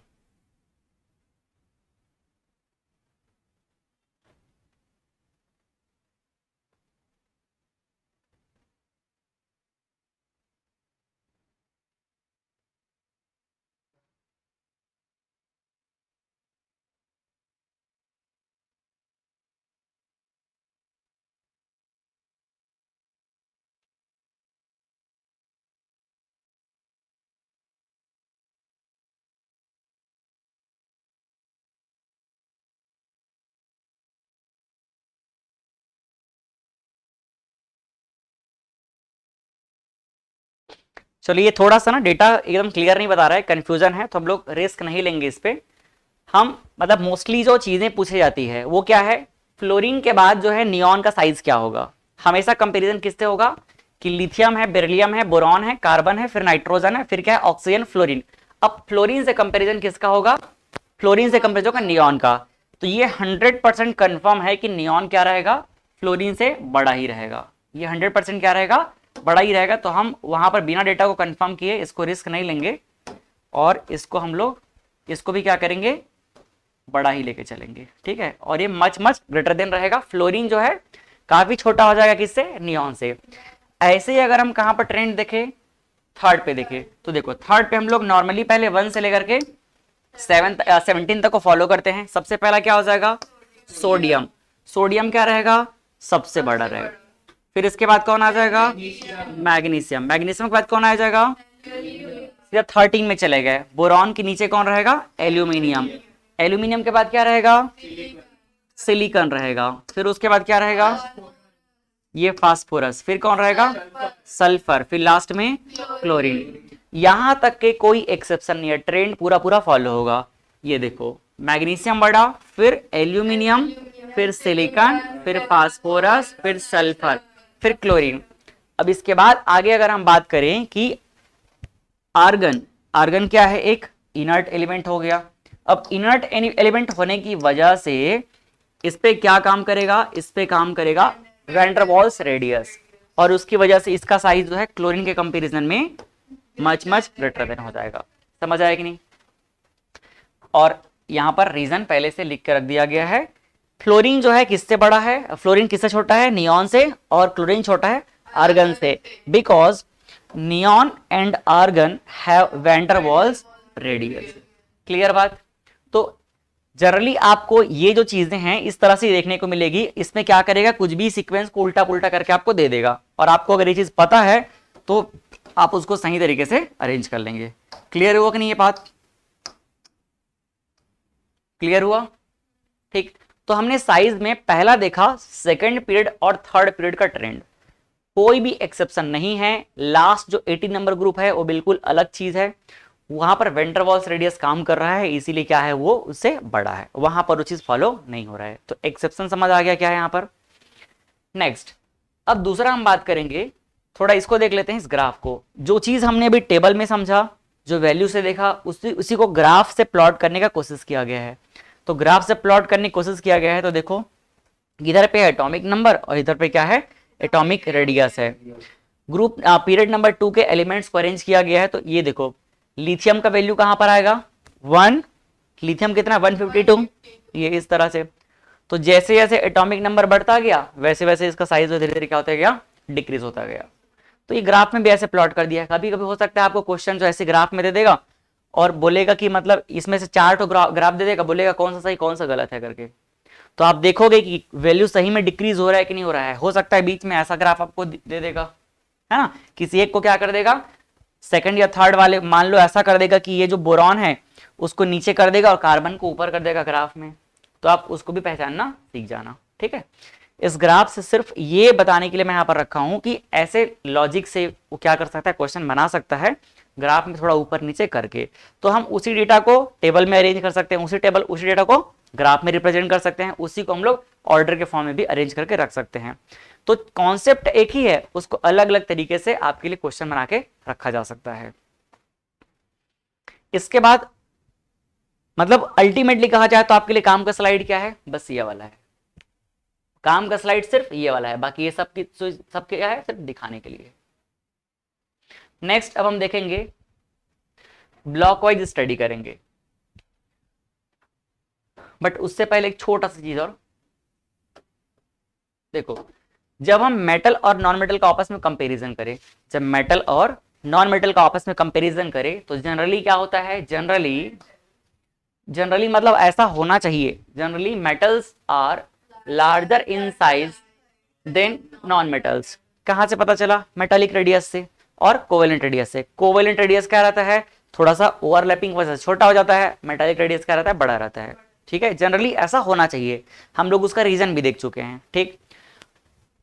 चलिए, थोड़ा सा ना डेटा एकदम क्लियर नहीं बता रहा है, कंफ्यूजन है, तो हम लोग रिस्क नहीं लेंगे इस पे। हम मतलब मोस्टली जो चीजें पूछी जाती है वो क्या है, फ्लोरीन के बाद जो है नियॉन का साइज क्या होगा। हमेशा कंपैरिजन किससे होगा कि लिथियम है, बेरिलियम है, बोरॉन है, कार्बन है, फिर नाइट्रोजन है, फिर क्या है, ऑक्सीजन, फ्लोरीन। अब फ्लोरीन से कंपैरिजन किसका होगा, फ्लोरीन से कंपैरिजन होगा नियॉन का। तो ये 100% कंफर्म है कि नियॉन क्या रहेगा, फ्लोरीन से बड़ा ही रहेगा। ये 100% क्या रहेगा, बड़ा ही रहेगा। तो हम वहां पर बिना डेटा को कंफर्म किए इसको रिस्क नहीं लेंगे, और इसको हम लोग इसको भी क्या करेंगे, बड़ा ही लेके चलेंगे, ठीक है। और ये मच मच ग्रेटर देन रहेगा, फ्लोरीन जो है काफी छोटा हो जाएगा किससे, नियॉन से। ऐसे ही अगर हम कहां पर ट्रेंड देखें, थर्ड पे देखें, तो देखो थर्ड पे हम लोग नॉर्मली पहले 1 से लेकर के 17 तक को फॉलो करते हैं। सबसे पहला क्या हो जाएगा, सोडियम। सोडियम क्या रहेगा, सबसे बड़ा रहेगा। फिर इसके बाद कौन आ जाएगा, मैग्नीशियम। मैग्नीशियम के बाद कौन आ जाएगा, सीधा 13 में चले गए। बोरॉन के नीचे कौन रहेगा, एल्यूमिनियम। एल्यूमिनियम के बाद क्या रहेगा, सिलिकॉन रहेगा। फिर उसके बाद क्या रहेगा, ये फास्फोरस। फिर कौन रहेगा, सल्फर। फिर लास्ट में क्लोरीन। यहां तक के कोई एक्सेप्शन नहीं है, ट्रेंड पूरा पूरा फॉलो होगा। ये देखो, मैग्नीशियम बड़ा, फिर एल्यूमिनियम, फिर सिलिकॉन, फिर फास्फोरस, फिर सल्फर, फिर क्लोरीन। अब इसके बाद आगे अगर हम बात करें कि आर्गन, आर्गन क्या है, एक इनर्ट एलिमेंट हो गया। अब इनर्ट एलिमेंट होने की वजह से इस पे क्या काम करेगा, इस पे काम करेगा वैन डर वाल्स रेडियस, और उसकी वजह से इसका साइज जो है क्लोरीन के कंपैरिजन में मच मच ग्रेटर देन हो जाएगा। समझ आया कि नहीं। और यहां पर रीजन पहले से लिख के रख दिया गया है। फ्लोरीन जो है किससे बड़ा है, फ्लोरीन किससे छोटा है, नियॉन से, और क्लोरीन छोटा है आर्गन से, because neon and argon have van der Waals radius. Clear बात। तो जनरली आपको ये जो चीजें हैं इस तरह से देखने को मिलेगी। इसमें क्या करेगा, कुछ भी सीक्वेंस को उल्टा पुल्टा करके आपको दे देगा, और आपको अगर ये चीज पता है तो आप उसको सही तरीके से अरेंज कर लेंगे। क्लियर हुआ कि नहीं ये बात, क्लियर हुआ, ठीक। तो हमने साइज में पहला देखा सेकंड पीरियड और थर्ड पीरियड का ट्रेंड, कोई भी एक्सेप्शन नहीं है। लास्ट जो 18 नंबर ग्रुप है वो बिल्कुल अलग चीज है, वहां पर वैन डर वाल्स रेडियस काम कर रहा है, इसीलिए क्या है वो उससे बड़ा है, वहां पर वो चीज फॉलो नहीं हो रहा है। तो एक्सेप्शन समझ आ गया क्या है यहां पर। नेक्स्ट, अब दूसरा हम बात करेंगे, थोड़ा इसको देख लेते हैं इस ग्राफ को। जो चीज हमने अभी टेबल में समझा, जो वैल्यू से देखा, उसी को ग्राफ से प्लॉट करने का कोशिश किया गया है। तो ग्राफ से प्लॉट करने की कोशिश किया गया है, तो देखो इधर पे एटॉमिक नंबर और इधर पे क्या है, एटॉमिक रेडियस है। ग्रुप पीरियड नंबर 2 के एलिमेंट्स को अरेंज किया गया है। तो ये देखो, लिथियम का वैल्यू कहां पर आएगा, 1। लिथियम कितना, 152, ये इस तरह से। तो जैसे जैसे एटॉमिक नंबर बढ़ता गया वैसे वैसे इसका साइज धीरे धीरे क्या होता गया, डिक्रीज होता गया। तो ये ग्राफ में भी ऐसे प्लॉट कर दिया है। कभी कभी हो सकता है आपको क्वेश्चन जो ऐसे ग्राफ में दे देगा और बोलेगा कि मतलब इसमें से 4 तो ग्राफ दे देगा, बोलेगा कौन सा सही कौन सा गलत है करके। तो आप देखोगे कि वैल्यू सही में डिक्रीज हो रहा है कि नहीं हो रहा है। हो सकता है बीच में ऐसा ग्राफ आपको दे देगा, है ना, किसी एक को क्या कर देगा, सेकंड या थर्ड वाले मान लो ऐसा कर देगा कि ये जो बोरॉन है उसको नीचे कर देगा और कार्बन को ऊपर कर देगा ग्राफ में। तो आप उसको भी पहचानना सीख जाना, ठीक है। इस ग्राफ से सिर्फ ये बताने के लिए मैं यहाँ पर रखा हूं कि ऐसे लॉजिक से वो क्या कर सकता है, क्वेश्चन बना सकता है ग्राफ में थोड़ा ऊपर नीचे करके। तो हम उसी डेटा को टेबल में अरेंज कर सकते हैं, उसी डेटा को ग्राफ में रिप्रेजेंट कर सकते हैं, उसी को हम लोग ऑर्डर के फॉर्म में भी अरेंज करके रख सकते हैं। तो कॉन्सेप्ट एक ही है, उसको अलग अलग तरीके से आपके लिए क्वेश्चन बना के रखा जा सकता है। इसके बाद मतलब अल्टीमेटली कहा जाए तो आपके लिए काम का स्लाइड क्या है, बस ये वाला है। काम का स्लाइड सिर्फ ये वाला है, बाकी ये सबके क्या है, सिर्फ दिखाने के लिए। नेक्स्ट अब हम देखेंगे, ब्लॉक वाइज स्टडी करेंगे, बट उससे पहले एक छोटा सा चीज और देखो। जब हम मेटल और नॉन मेटल का आपस में कंपैरिजन करें, जब मेटल और नॉन मेटल का आपस में कंपैरिजन करें तो जनरली क्या होता है, जनरली मतलब ऐसा होना चाहिए, generally metals are larger in size than non metals. कहां से पता चला, मेटालिक रेडियस से और कोवेलेंट रेडियस से। कोवेलेंट रेडियस क्या रहता है, थोड़ा सा ओवरलैपिंग वजह से छोटा हो जाता है, मेटालिक रेडियस क्या रहता है, बड़ा रहता है। ठीक है, जनरली ऐसा होना चाहिए, हम लोग उसका रीजन भी देख चुके हैं। ठीक,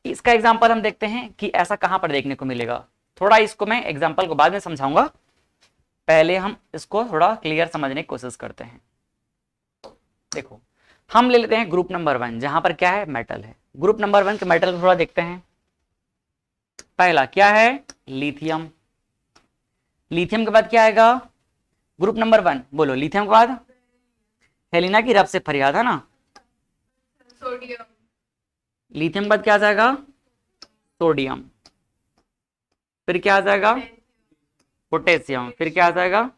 इसका एग्जांपल हम देखते हैं कि ऐसा कहां पर देखने को मिलेगा। थोड़ा इसको मैं एग्जांपल को बाद में समझाऊंगा, पहले हम इसको थोड़ा क्लियर समझने की कोशिश करते हैं। देखो, हम ले लेते हैं ग्रुप नंबर 1, जहां पर क्या है, मेटल है। ग्रुप नंबर 1 के मेटल को थोड़ा देखते हैं। पहला क्या है, लिथियम। लिथियम के बाद क्या आएगा, ग्रुप नंबर 1, बोलो लिथियम के बाद, हेलिना की रब से फरियाद है ना, सोडियम। लिथियम के बाद क्या आ जाएगा, सोडियम। फिर क्या आ जाएगा, पोटेशियम। फिर क्या आ जाएगा,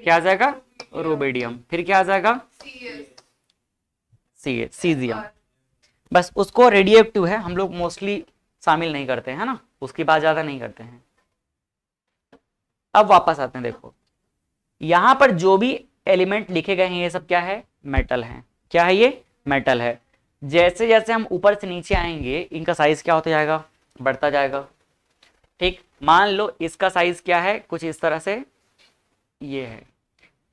क्या आ जाएगा, रुबिडियम। फिर क्या आ जाएगा, सीजियम। बस उसको रेडियो एक्टिव है, हम लोग मोस्टली शामिल नहीं करते हैं ना, उसकी बात ज्यादा नहीं करते हैं। अब वापस आते हैं, देखो यहां पर जो भी एलिमेंट लिखे गए हैं ये सब क्या है, मेटल है। क्या है ये, मेटल है। जैसे जैसे हम ऊपर से नीचे आएंगे इनका साइज क्या होता जाएगा, बढ़ता जाएगा। ठीक, मान लो इसका साइज क्या है, कुछ इस तरह से ये है,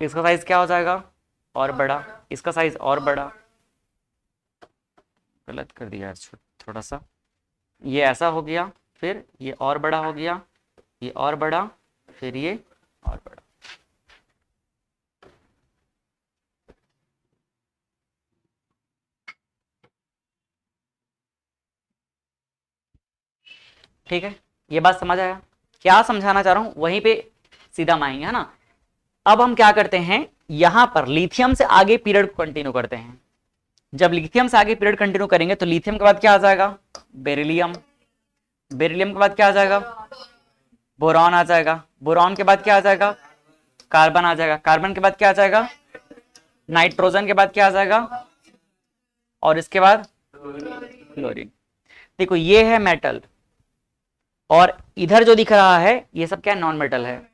इसका साइज क्या हो जाएगा, और बड़ा। इसका साइज और बड़ा, गलत कर दिया यार थोड़ा सा, ये ऐसा हो गया, फिर ये और बड़ा हो गया, ये और बड़ा, फिर ये और बड़ा। ठीक है, ये बात समझ आया, क्या समझाना चाह रहा हूं, वहीं पे सीधा हम आएंगे, है ना। अब हम क्या करते हैं, यहां पर लिथियम से आगे पीरियड को कंटिन्यू करते हैं। जब लिथियम से आगे पीरियड कंटिन्यू करेंगे तो लिथियम के बाद क्या आ जाएगा, बेरिलियम। बेरिलियम के बाद क्या आ जाएगा, बोरॉन आ जाएगा। बोरॉन के बाद क्या आ जाएगा, कार्बन आ जाएगा। कार्बन के बाद क्या आ जाएगा, नाइट्रोजन के बाद क्या आ जाएगा, और इसके बाद क्लोरीन। देखो ये है मेटल, और इधर जो दिख रहा है ये सब क्या है, नॉन मेटल है।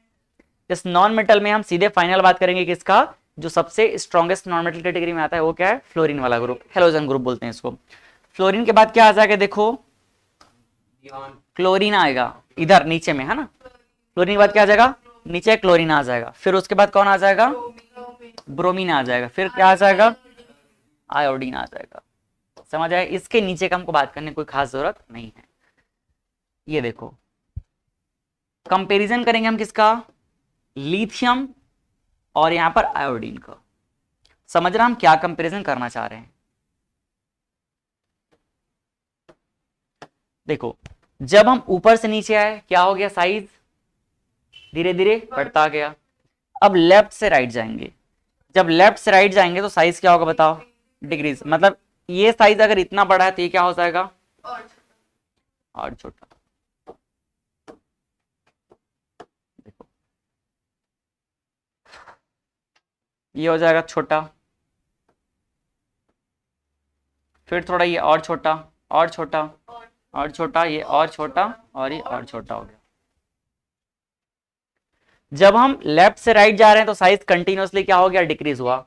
इस नॉन मेटल में हम सीधे फाइनल बात करेंगे किसका, जो सबसे स्ट्रॉन्गेस्ट नॉन मेटल कैटेगरी में आता है वो क्या है, फ्लोरीन वाला ग्रुप, हेलोजन ग्रुप बोलते हैं इसको। फ्लोरीन के बाद क्या आ जाएगा, देखो क्लोरीन आएगा इधर नीचे में, है ना। फ्लोरीन के बाद क्या आ जाएगा, नीचे क्लोरीन आ जाएगा। फिर उसके बाद कौन आ जाएगा, ब्रोमीन आ जाएगा। फिर क्या आ जाएगा, आयोडीन आ जाएगा। समझ आया, इसके नीचे का हमको बात करने की कोई खास जरूरत नहीं है। ये देखो, कंपैरिजन करेंगे हम किसका, लिथियम और यहां पर आयोडीन का। समझ रहा हम क्या कंपैरिजन करना चाह रहे हैं। देखो, जब हम ऊपर से नीचे आए क्या हो गया, साइज धीरे धीरे बढ़ता गया। अब लेफ्ट से राइट जाएंगे, जब लेफ्ट से राइट जाएंगे तो साइज क्या होगा बताओ, डिग्रीज। मतलब ये साइज अगर इतना बड़ा है तो ये क्या हो जाएगा, और छोटा। देखो ये हो जाएगा छोटा, फिर थोड़ा ये और छोटा, और छोटा, और छोटा, ये और छोटा, और ये और छोटा हो गया। जब हम लेफ्ट से राइट जा रहे हैं तो साइज कंटिन्यूअसली क्या हो गया, डिक्रीज हुआ।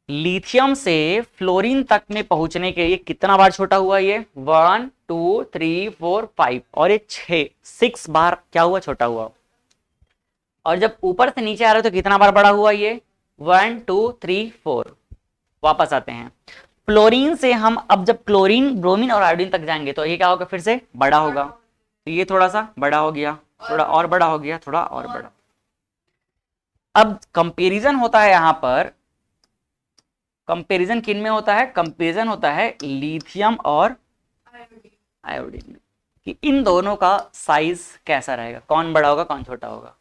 लिथियम से फ्लोरीन तक में पहुंचने के लिए कितना बार छोटा हुआ, ये 1 2 3 4 5, और ये 6 बार क्या हुआ, छोटा हुआ। और जब ऊपर से नीचे आ रहे हो तो कितना बार बड़ा हुआ, ये 1 2 3 4। वापस आते हैं, फ्लोरीन से हम अब जब क्लोरीन, ब्रोमीन और आयोडीन तक जाएंगे तो ये क्या होगा, फिर से बड़ा होगा। तो ये थोड़ा सा बड़ा हो गया, थोड़ा और बड़ा हो गया, थोड़ा और बड़ा। अब कंपैरिजन होता है यहां पर, कंपैरिजन किन में होता है, कंपैरिजन होता है लिथियम और आयोडीन में, कि इन दोनों का साइज कैसा रहेगा, कौन बड़ा होगा कौन छोटा होगा।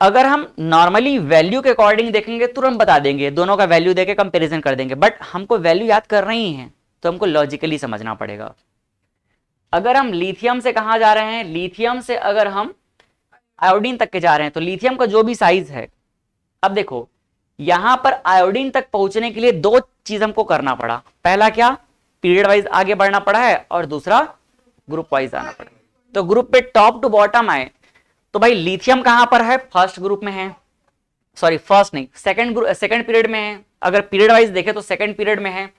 अगर हम नॉर्मली वैल्यू के अकॉर्डिंग देखेंगे तुरंत बता देंगे, दोनों का वैल्यू देके कंपैरिजन कर देंगे, बट हमको वैल्यू याद कर रही है तो हमको लॉजिकली समझना पड़ेगा। अगर हम लिथियम से कहाँ जा रहे हैं, लिथियम से अगर हम आयोडीन तक के जा रहे हैं, तो लिथियम का जो भी साइज है, अब देखो यहां पर आयोडीन तक पहुंचने के लिए दो चीज हमको करना पड़ा। पहला क्या, पीरियड वाइज आगे बढ़ना पड़ा है, और दूसरा ग्रुप वाइज आना पड़ा। तो ग्रुप पे टॉप टू बॉटम आए तो भाई लिथियम कहां पर है, फर्स्ट ग्रुप में है, सॉरी फर्स्ट नहीं, सेकंड पीरियड में है। अगर पीरियड वाइज देखे तो सेकंड पीरियड में है।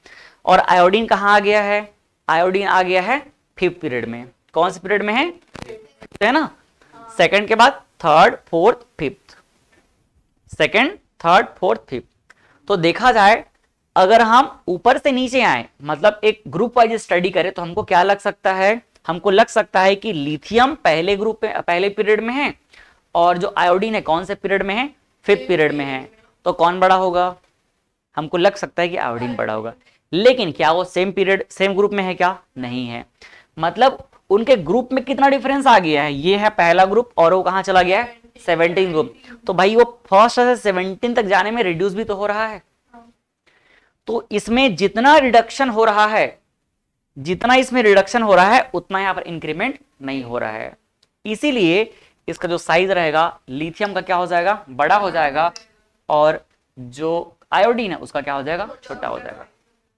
और आयोडीन कहां आ गया है, आयोडीन आ गया है फिफ्थ पीरियड में। कौन से पीरियड में है ना, सेकंड के बाद third fourth fifth, second third fourth fifth. तो देखा जाए अगर हम ऊपर से नीचे आए, मतलब एक ग्रुप वाइज स्टडी करें, तो हमको क्या लग सकता है, हमको लग सकता है कि लिथियम पहले ग्रुप में, पहले पीरियड में है, और जो आयोडीन है कौन से पीरियड में है, फिफ्थ पीरियड में है। तो कौन बड़ा होगा, हमको लग सकता है कि आयोडीन बड़ा होगा। लेकिन क्या वो सेम पीरियड सेम ग्रुप में है, क्या नहीं है। मतलब उनके ग्रुप में कितना डिफरेंस आ गया है, ये है पहला ग्रुप और वो कहां चला गया है 17 ग्रुप। तो भाई वो फर्स्ट से 17 तक जाने में रिड्यूस भी तो हो रहा है। तो इसमें जितना रिडक्शन हो रहा है, जितना इसमें रिडक्शन हो रहा है, उतना यहां पर इंक्रीमेंट नहीं हो रहा है। इसीलिए इसका जो साइज रहेगा लिथियम का क्या हो जाएगा, बड़ा हो जाएगा, और जो आयोडीन है उसका क्या हो जाएगा, छोटा हो जाएगा।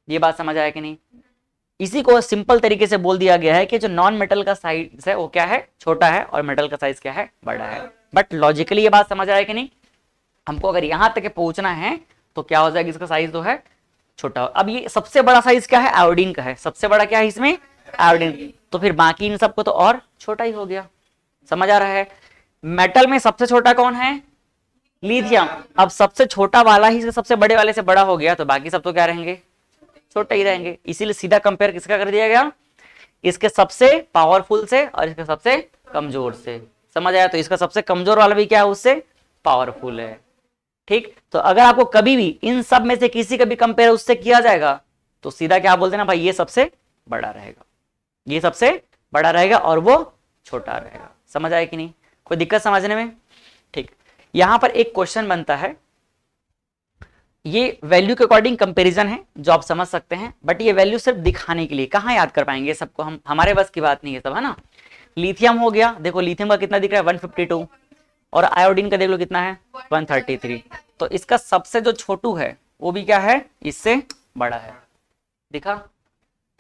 ये बात समझ आया कि नहीं। इसी को सिंपल तरीके से बोल दिया गया है कि जो नॉन मेटल का साइज है वो क्या है, छोटा है, और मेटल का साइज क्या है, बड़ा है। बट लॉजिकली ये बात समझ आया कि नहीं। हमको अगर यहां तक पहुंचना है तो क्या हो जाएगा, इसका साइज जो है छोटा। अब ये सबसे बड़ा साइज क्या है, आयोडीन का है, सबसे बड़ा क्या है इसमें, आयोडीन। तो फिर बाकी इन सबको तो और छोटा ही हो गया। समझ आ रहा है। मेटल में सबसे छोटा कौन है, लिथियम। अब सबसे छोटा वाला ही सबसे बड़े वाले से बड़ा हो गया, तो बाकी सब तो क्या रहेंगे, छोटे ही रहेंगे। इसीलिए सीधा कंपेयर किसका कर दिया गया, इसके सबसे पावरफुल से और इसके सबसे कमजोर से। समझ आया। तो इसका सबसे कमजोर वाला भी क्या है, उससे पावरफुल है। ठीक। तो अगर आपको कभी भी इन सब में से किसी का भी कंपेयर उससे किया जाएगा, तो सीधा क्या बोल देना, भाई ये सबसे बड़ा रहेगा, ये सबसे बड़ा रहेगा और वो छोटा रहेगा। समझ आया कि नहीं, कोई दिक्कत समझने में। ठीक। यहां पर एक क्वेश्चन बनता है, ये वैल्यू के अकॉर्डिंग कंपैरिजन है जो आप समझ सकते हैं, बट ये वैल्यू सिर्फ दिखाने के लिए, कहां याद कर पाएंगे सबको, हम हमारे बस की बात नहीं है सब, है ना। लिथियम हो गया, देखो लिथियम का कितना दिख रहा है 152, और आयोडीन का देख लो कितना है 133। तो इसका सबसे जो छोटू है वो भी क्या है, इससे बड़ा है, दिखा।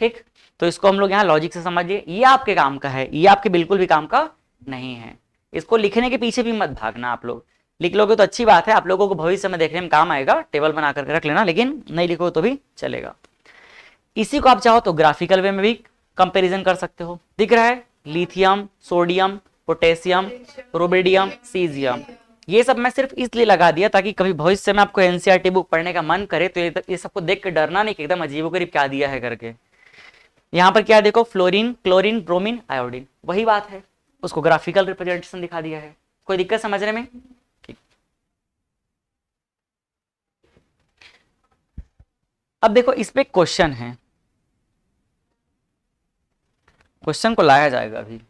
ठीक। तो इसको हम लोग यहाँ लॉजिक से समझिए, ये आपके काम का है, ये आपके बिल्कुल भी काम का नहीं है। इसको लिखने के पीछे भी मत भागना, आप लोग लिख लोगे तो अच्छी बात है, आप लोगों को भविष्य में देखने में काम आएगा, टेबल बना करके रख लेना, लेकिन नहीं लिखो तो भी चलेगा। इसी को आप चाहो तो ग्राफिकल वे में भी कंपैरिजन कर सकते हो। दिख रहा है lithium, sodium, potassium, rubidium, caesium. ये सब मैं सिर्फ इसलिए लगा दिया ताकि कभी भविष्य में आपको एनसीईआरटी बुक पढ़ने का मन करे तो ये सबको देख के डरना नहीं कि एकदम अजीबोगरीब क्या दिया है करके। यहाँ पर क्या देखो, फ्लोरीन, क्लोरीन, ब्रोमीन, आयोडीन, वही बात है, उसको ग्राफिकल रिप्रेजेंटेशन दिखा दिया है। कोई दिक्कत समझने में। ठीक। अब देखो इस पे क्वेश्चन है, क्वेश्चन को लाया जाएगा अभी।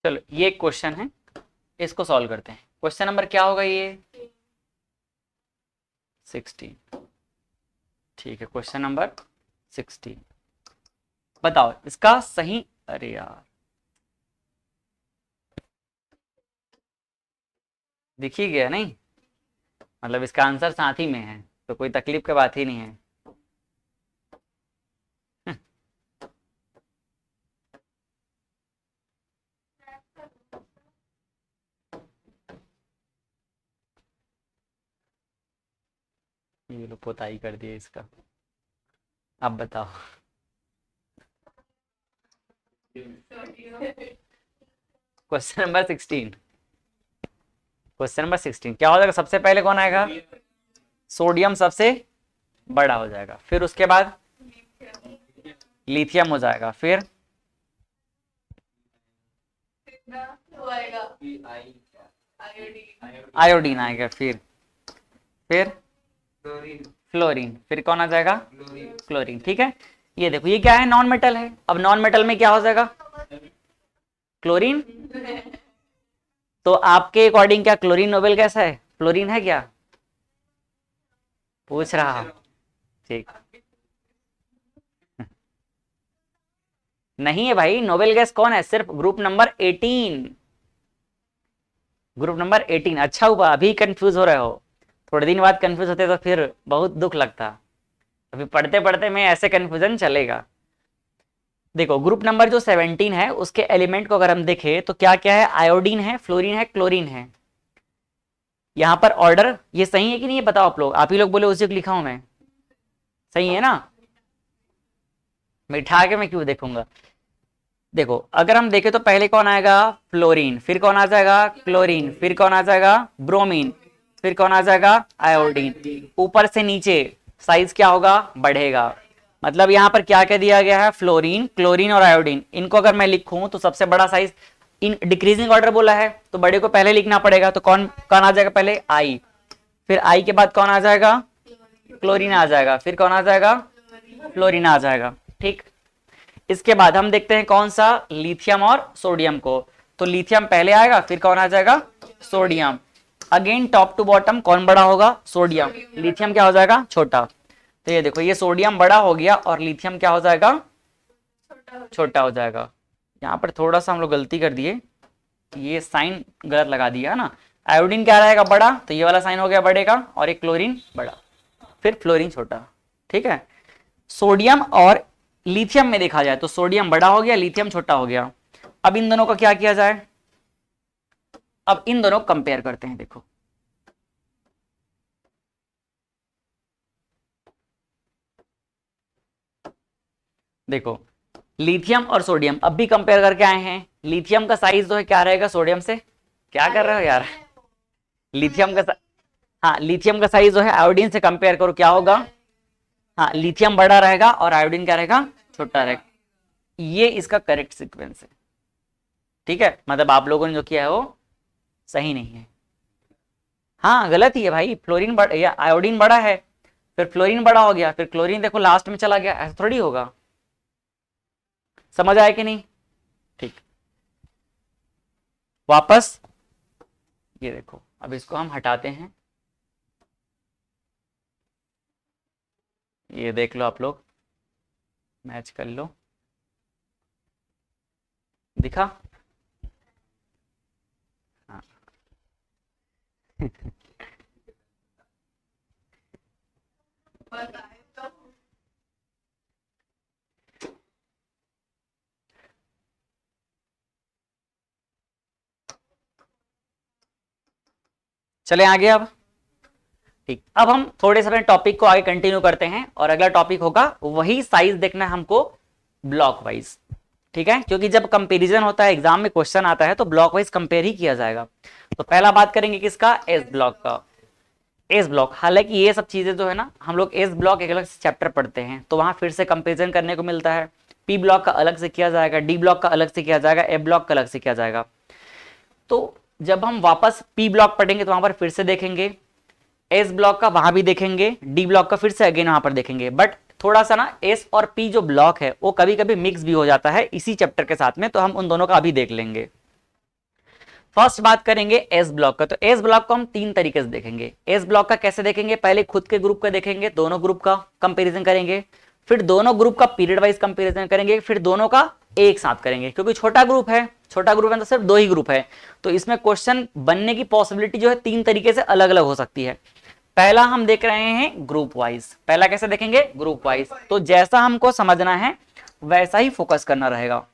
चलो ये क्वेश्चन है, इसको सॉल्व करते हैं। क्वेश्चन नंबर क्या होगा ये, 16। ठीक है, क्वेश्चन नंबर 16 बताओ इसका सही, अरे यार दिख ही गया नहीं, मतलब इसका आंसर साथ ही में है, तो कोई तकलीफ की बात ही नहीं है। ये लो पोताई कर दिया इसका। अब बताओ। Question number 16। क्वेश्चन नंबर 16 क्या हो जाएगा? सबसे पहले कौन आएगा? सोडियम सबसे बड़ा हो जाएगा, फिर उसके बाद लिथियम हो जाएगा, फिर आयोडीन आएगा, फिर फ्लोरीन, फिर कौन आ जाएगा? क्लोरीन। ठीक है, ये देखो ये क्या है? नॉन मेटल है। अब नॉन मेटल में क्या हो जाएगा? क्लोरीन। तो आपके अकॉर्डिंग क्या क्लोरीन नोबेल गैस है? फ्लोरीन है क्या? पूछ रहा। ठीक, नहीं है भाई। नोबेल गैस कौन है? सिर्फ ग्रुप नंबर 18। Group number 18। अच्छा हुआ अभी कंफ्यूज हो रहे हो, थोड़े दिन बाद कंफ्यूज होते तो फिर बहुत दुख लगता। अभी पढ़ते पढ़ते में ऐसे कंफ्यूजन चलेगा। देखो ग्रुप नंबर जो 17 है उसके एलिमेंट को अगर हम देखें तो क्या क्या है? आयोडीन है, फ्लोरीन है, क्लोरीन है। यहाँ पर ऑर्डर ये सही है कि नहीं, ये बताओ आप लोग। आप ही लोग बोले उसी को लिखा हूं मैं, सही है ना? मिठा के मैं क्यों देखूंगा। देखो अगर हम देखें तो पहले कौन आएगा? फ्लोरीन, फिर कौन आ जाएगा? क्लोरीन, फिर कौन आ जाएगा? ब्रोमीन, फिर कौन आ जाएगा? आयोडीन। ऊपर से नीचे साइज क्या होगा? बढ़ेगा। मतलब यहाँ पर क्या क्या दिया गया है? फ्लोरीन, क्लोरीन और आयोडीन। इनको अगर मैं लिखूं तो सबसे बड़ा साइज इन डिक्रीजिंग ऑर्डर बोला है तो बड़े को पहले लिखना पड़ेगा। तो कौन कौन आ जाएगा? पहले आई, फिर आई के बाद कौन आ जाएगा? क्लोरीन आ जाएगा, फिर कौन आ जाएगा? फ्लोरीन आ जाएगा। ठीक, इसके बाद हम देखते हैं कौन सा? लिथियम और सोडियम को। तो लिथियम पहले आएगा, फिर कौन आ जाएगा? Sodium. Again top to bottom कौन बड़ा होगा? सोडियम। लिथियम क्या हो जाएगा? छोटा। तो ये देखो ये सोडियम बड़ा हो गया और लिथियम क्या हो जाएगा? छोटा हो जाएगा। यहाँ पर थोड़ा सा हम लोग गलती कर दिए, ये साइन गलत लगा दिया है ना। आयोडीन क्या रहेगा? बड़ा, तो ये वाला साइन हो गया बड़े का, और एक क्लोरीन बड़ा, फिर फ्लोरीन छोटा। ठीक है, सोडियम और लिथियम में देखा जाए तो सोडियम बड़ा हो गया, लिथियम छोटा हो गया। अब इन दोनों का क्या किया जाए? अब इन दोनों को कंपेयर करते हैं। देखो देखो लिथियम और सोडियम अब भी कंपेयर करके आए हैं। लिथियम का साइज जो है क्या रहेगा सोडियम से? क्या कर रहे हो यार? लिथियम का हाँ लिथियम का साइज जो है आयोडीन से कंपेयर करो, क्या होगा? हाँ लिथियम बड़ा रहेगा और आयोडीन क्या रहेगा? छोटा रहेगा। ये इसका करेक्ट सीक्वेंस है। ठीक है, मतलब आप लोगों ने जो किया है वो सही नहीं है। हाँ गलत ही है भाई। फ्लोरीन बड़ा या आयोडीन बड़ा है, फिर फ्लोरीन बड़ा हो गया, फिर क्लोरीन देखो लास्ट में चला गया, ऐसा थोड़ी होगा। समझ आया कि नहीं? ठीक, वापस ये देखो, अब इसको हम हटाते हैं। ये देख लो आप लोग, मैच कर लो, दिखा? हाँ चले आगे अब। ठीक, अब हम थोड़े से अपने टॉपिक को आगे कंटिन्यू करते हैं और अगला टॉपिक होगा वही साइज देखना है हमको ब्लॉक वाइज। ठीक है, क्योंकि जब कंपैरिजन होता है एग्जाम में क्वेश्चन आता है तो ब्लॉक वाइज कंपेयर ही किया जाएगा। तो पहला बात करेंगे किसका? एस ब्लॉक का। एस ब्लॉक, हालांकि ये सब चीजें जो है ना हम लोग एस ब्लॉक एक अलग से चैप्टर पढ़ते हैं तो वहां फिर से कंपेरिजन करने को मिलता है। पी ब्लॉक का अलग से किया जाएगा, डी ब्लॉक का अलग से किया जाएगा, ए ब्लॉक का अलग से किया जाएगा। तो जब हम वापस पी ब्लॉक पढ़ेंगे तो वहां पर फिर से देखेंगे, एस ब्लॉक का वहां भी देखेंगे, डी ब्लॉक का फिर से अगेन वहां पर देखेंगे। बट थोड़ा सा ना एस और पी जो ब्लॉक है वो कभी कभी मिक्स भी हो जाता है इसी चैप्टर के साथ में, तो हम उन दोनों का अभी देख लेंगे। फर्स्ट बात करेंगे एस ब्लॉक का। तो एस ब्लॉक को हम तीन तरीके से देखेंगे। एस ब्लॉक का कैसे देखेंगे? पहले खुद के ग्रुप का देखेंगे, दोनों ग्रुप का कंपैरिजन करेंगे, फिर दोनों ग्रुप का पीरियड वाइज कंपैरिजन करेंगे, फिर दोनों का एक साथ करेंगे। क्योंकि छोटा ग्रुप है, छोटा ग्रुप है तो सिर्फ दो ही ग्रुप है, तो इसमें क्वेश्चन बनने की पॉसिबिलिटी जो है तीन तरीके से अलग अलग हो सकती है। पहला हम देख रहे हैं ग्रुप वाइज। पहला कैसे देखेंगे? Group wise. तो जैसा हमको समझना है वैसा ही फोकस करना रहेगा।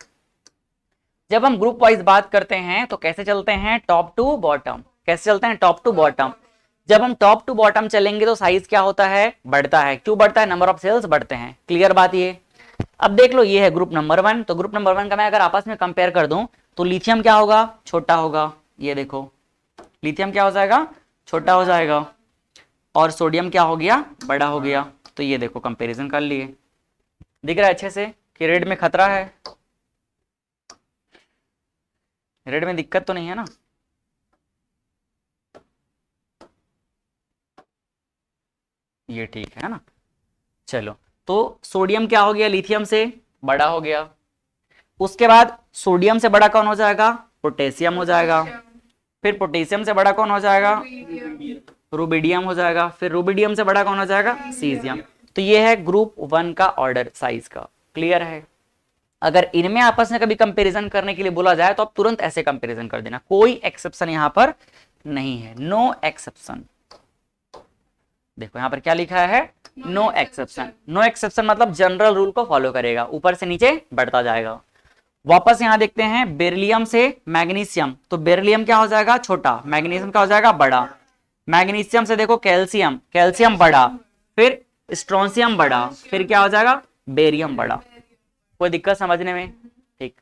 जब हम ग्रुप वाइज बात करते हैं तो कैसे चलते हैं? Top to bottom. कैसे चलते हैं? Top to bottom. जब हम टॉप टू बॉटम चलेंगे तो साइज क्या होता है, बढ़ता है। क्यों बढ़ता है, नंबर ऑफ सेल्स बढ़ते हैं। क्लियर बात ये। अब देख लो, ये है ग्रुप नंबर 1, तो ग्रुप नंबर 1 का मैं अगर आपस में कंपेयर कर दूं तो लिथियम क्या होगा, छोटा होगा। ये देखो लिथियम क्या हो जाएगा, छोटा हो जाएगा, और सोडियम क्या हो गया, बड़ा हो गया। तो ये देखो कंपैरिजन कर लिए, दिख रहा है अच्छे से कि रेड में खतरा है, रेड में दिक्कत तो नहीं है ना। ये ठीक है ना। चलो, तो सोडियम क्या हो गया, लिथियम से बड़ा हो गया। उसके बाद सोडियम से बड़ा कौन हो जाएगा, पोटेशियम हो जाएगा। फिर पोटेशियम से बड़ा कौन हो जाएगा, रुबिडियम हो जाएगा। फिर रुबिडियम से बड़ा कौन हो जाएगा, सीजियम। तो ये है ग्रुप 1 का ऑर्डर साइज का। क्लियर है। अगर इनमें आपस में कभी कंपैरिजन करने के लिए बोला जाए तो आप तुरंत ऐसे कंपैरिजन कर देना, कोई एक्सेप्शन यहां पर नहीं है, नो एक्सेप्शन। देखो यहां पर क्या लिखा है, नो एक्सेप्शन। नो एक्सेप्शन मतलब जनरल रूल को फॉलो करेगा, ऊपर से नीचे बढ़ता जाएगा। वापस यहां देखते हैं, बेरिलियम से मैग्नीशियम, तो बेरिलियम क्या हो जाएगा, छोटा, मैग्नीशियम क्या हो जाएगा, बड़ा। मैग्नीशियम से देखो कैल्शियम, कैल्शियम बड़ा, फिर स्ट्रोंशियम बड़ा, फिर क्या हो जाएगा, बेरियम बड़ा। कोई दिक्कत समझने में, ठीक।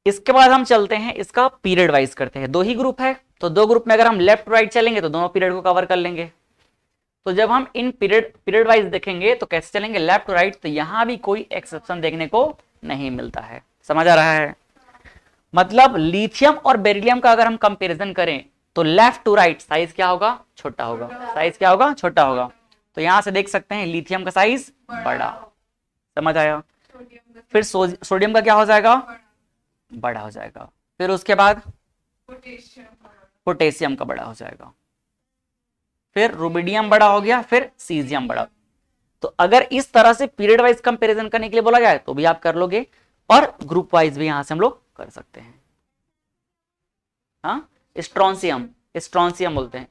इसके बाद हम चलते हैं, इसका पीरियड वाइज करते हैं। दो ही ग्रुप है, तो दो ग्रुप में अगर हम लेफ्ट राइट चलेंगे तो दोनों पीरियड को कवर कर लेंगे। तो जब हम इन पीरियड वाइज देखेंगे तो कैसे चलेंगे, लेफ्ट टू राइट, तो यहां भी कोई एक्सेप्शन देखने को नहीं मिलता है। समझ आ रहा है। मतलब लिथियम और बेरिलियम का अगर हम कंपैरिजन करें तो लेफ्ट टू राइट साइज क्या होगा, छोटा होगा। साइज क्या होगा, छोटा होगा। तो यहां से देख सकते हैं लिथियम का साइज बड़ा। समझ आया। फिर सोडियम का क्या हो जाएगा, बड़ा हो जाएगा। फिर उसके बाद पोटेशियम का बड़ा हो जाएगा। फिर रुबिडियम बड़ा हो गया, फिर सीजियम बड़ा। तो अगर इस तरह से पीरियड वाइज कंपैरिजन करने के लिए बोला जाए तो भी आप कर लोगे, और ग्रुप वाइज भी यहां से हम लोग कर सकते हैं। हाँ, स्ट्रोंशियम, स्ट्रोंशियम बोलते हैं।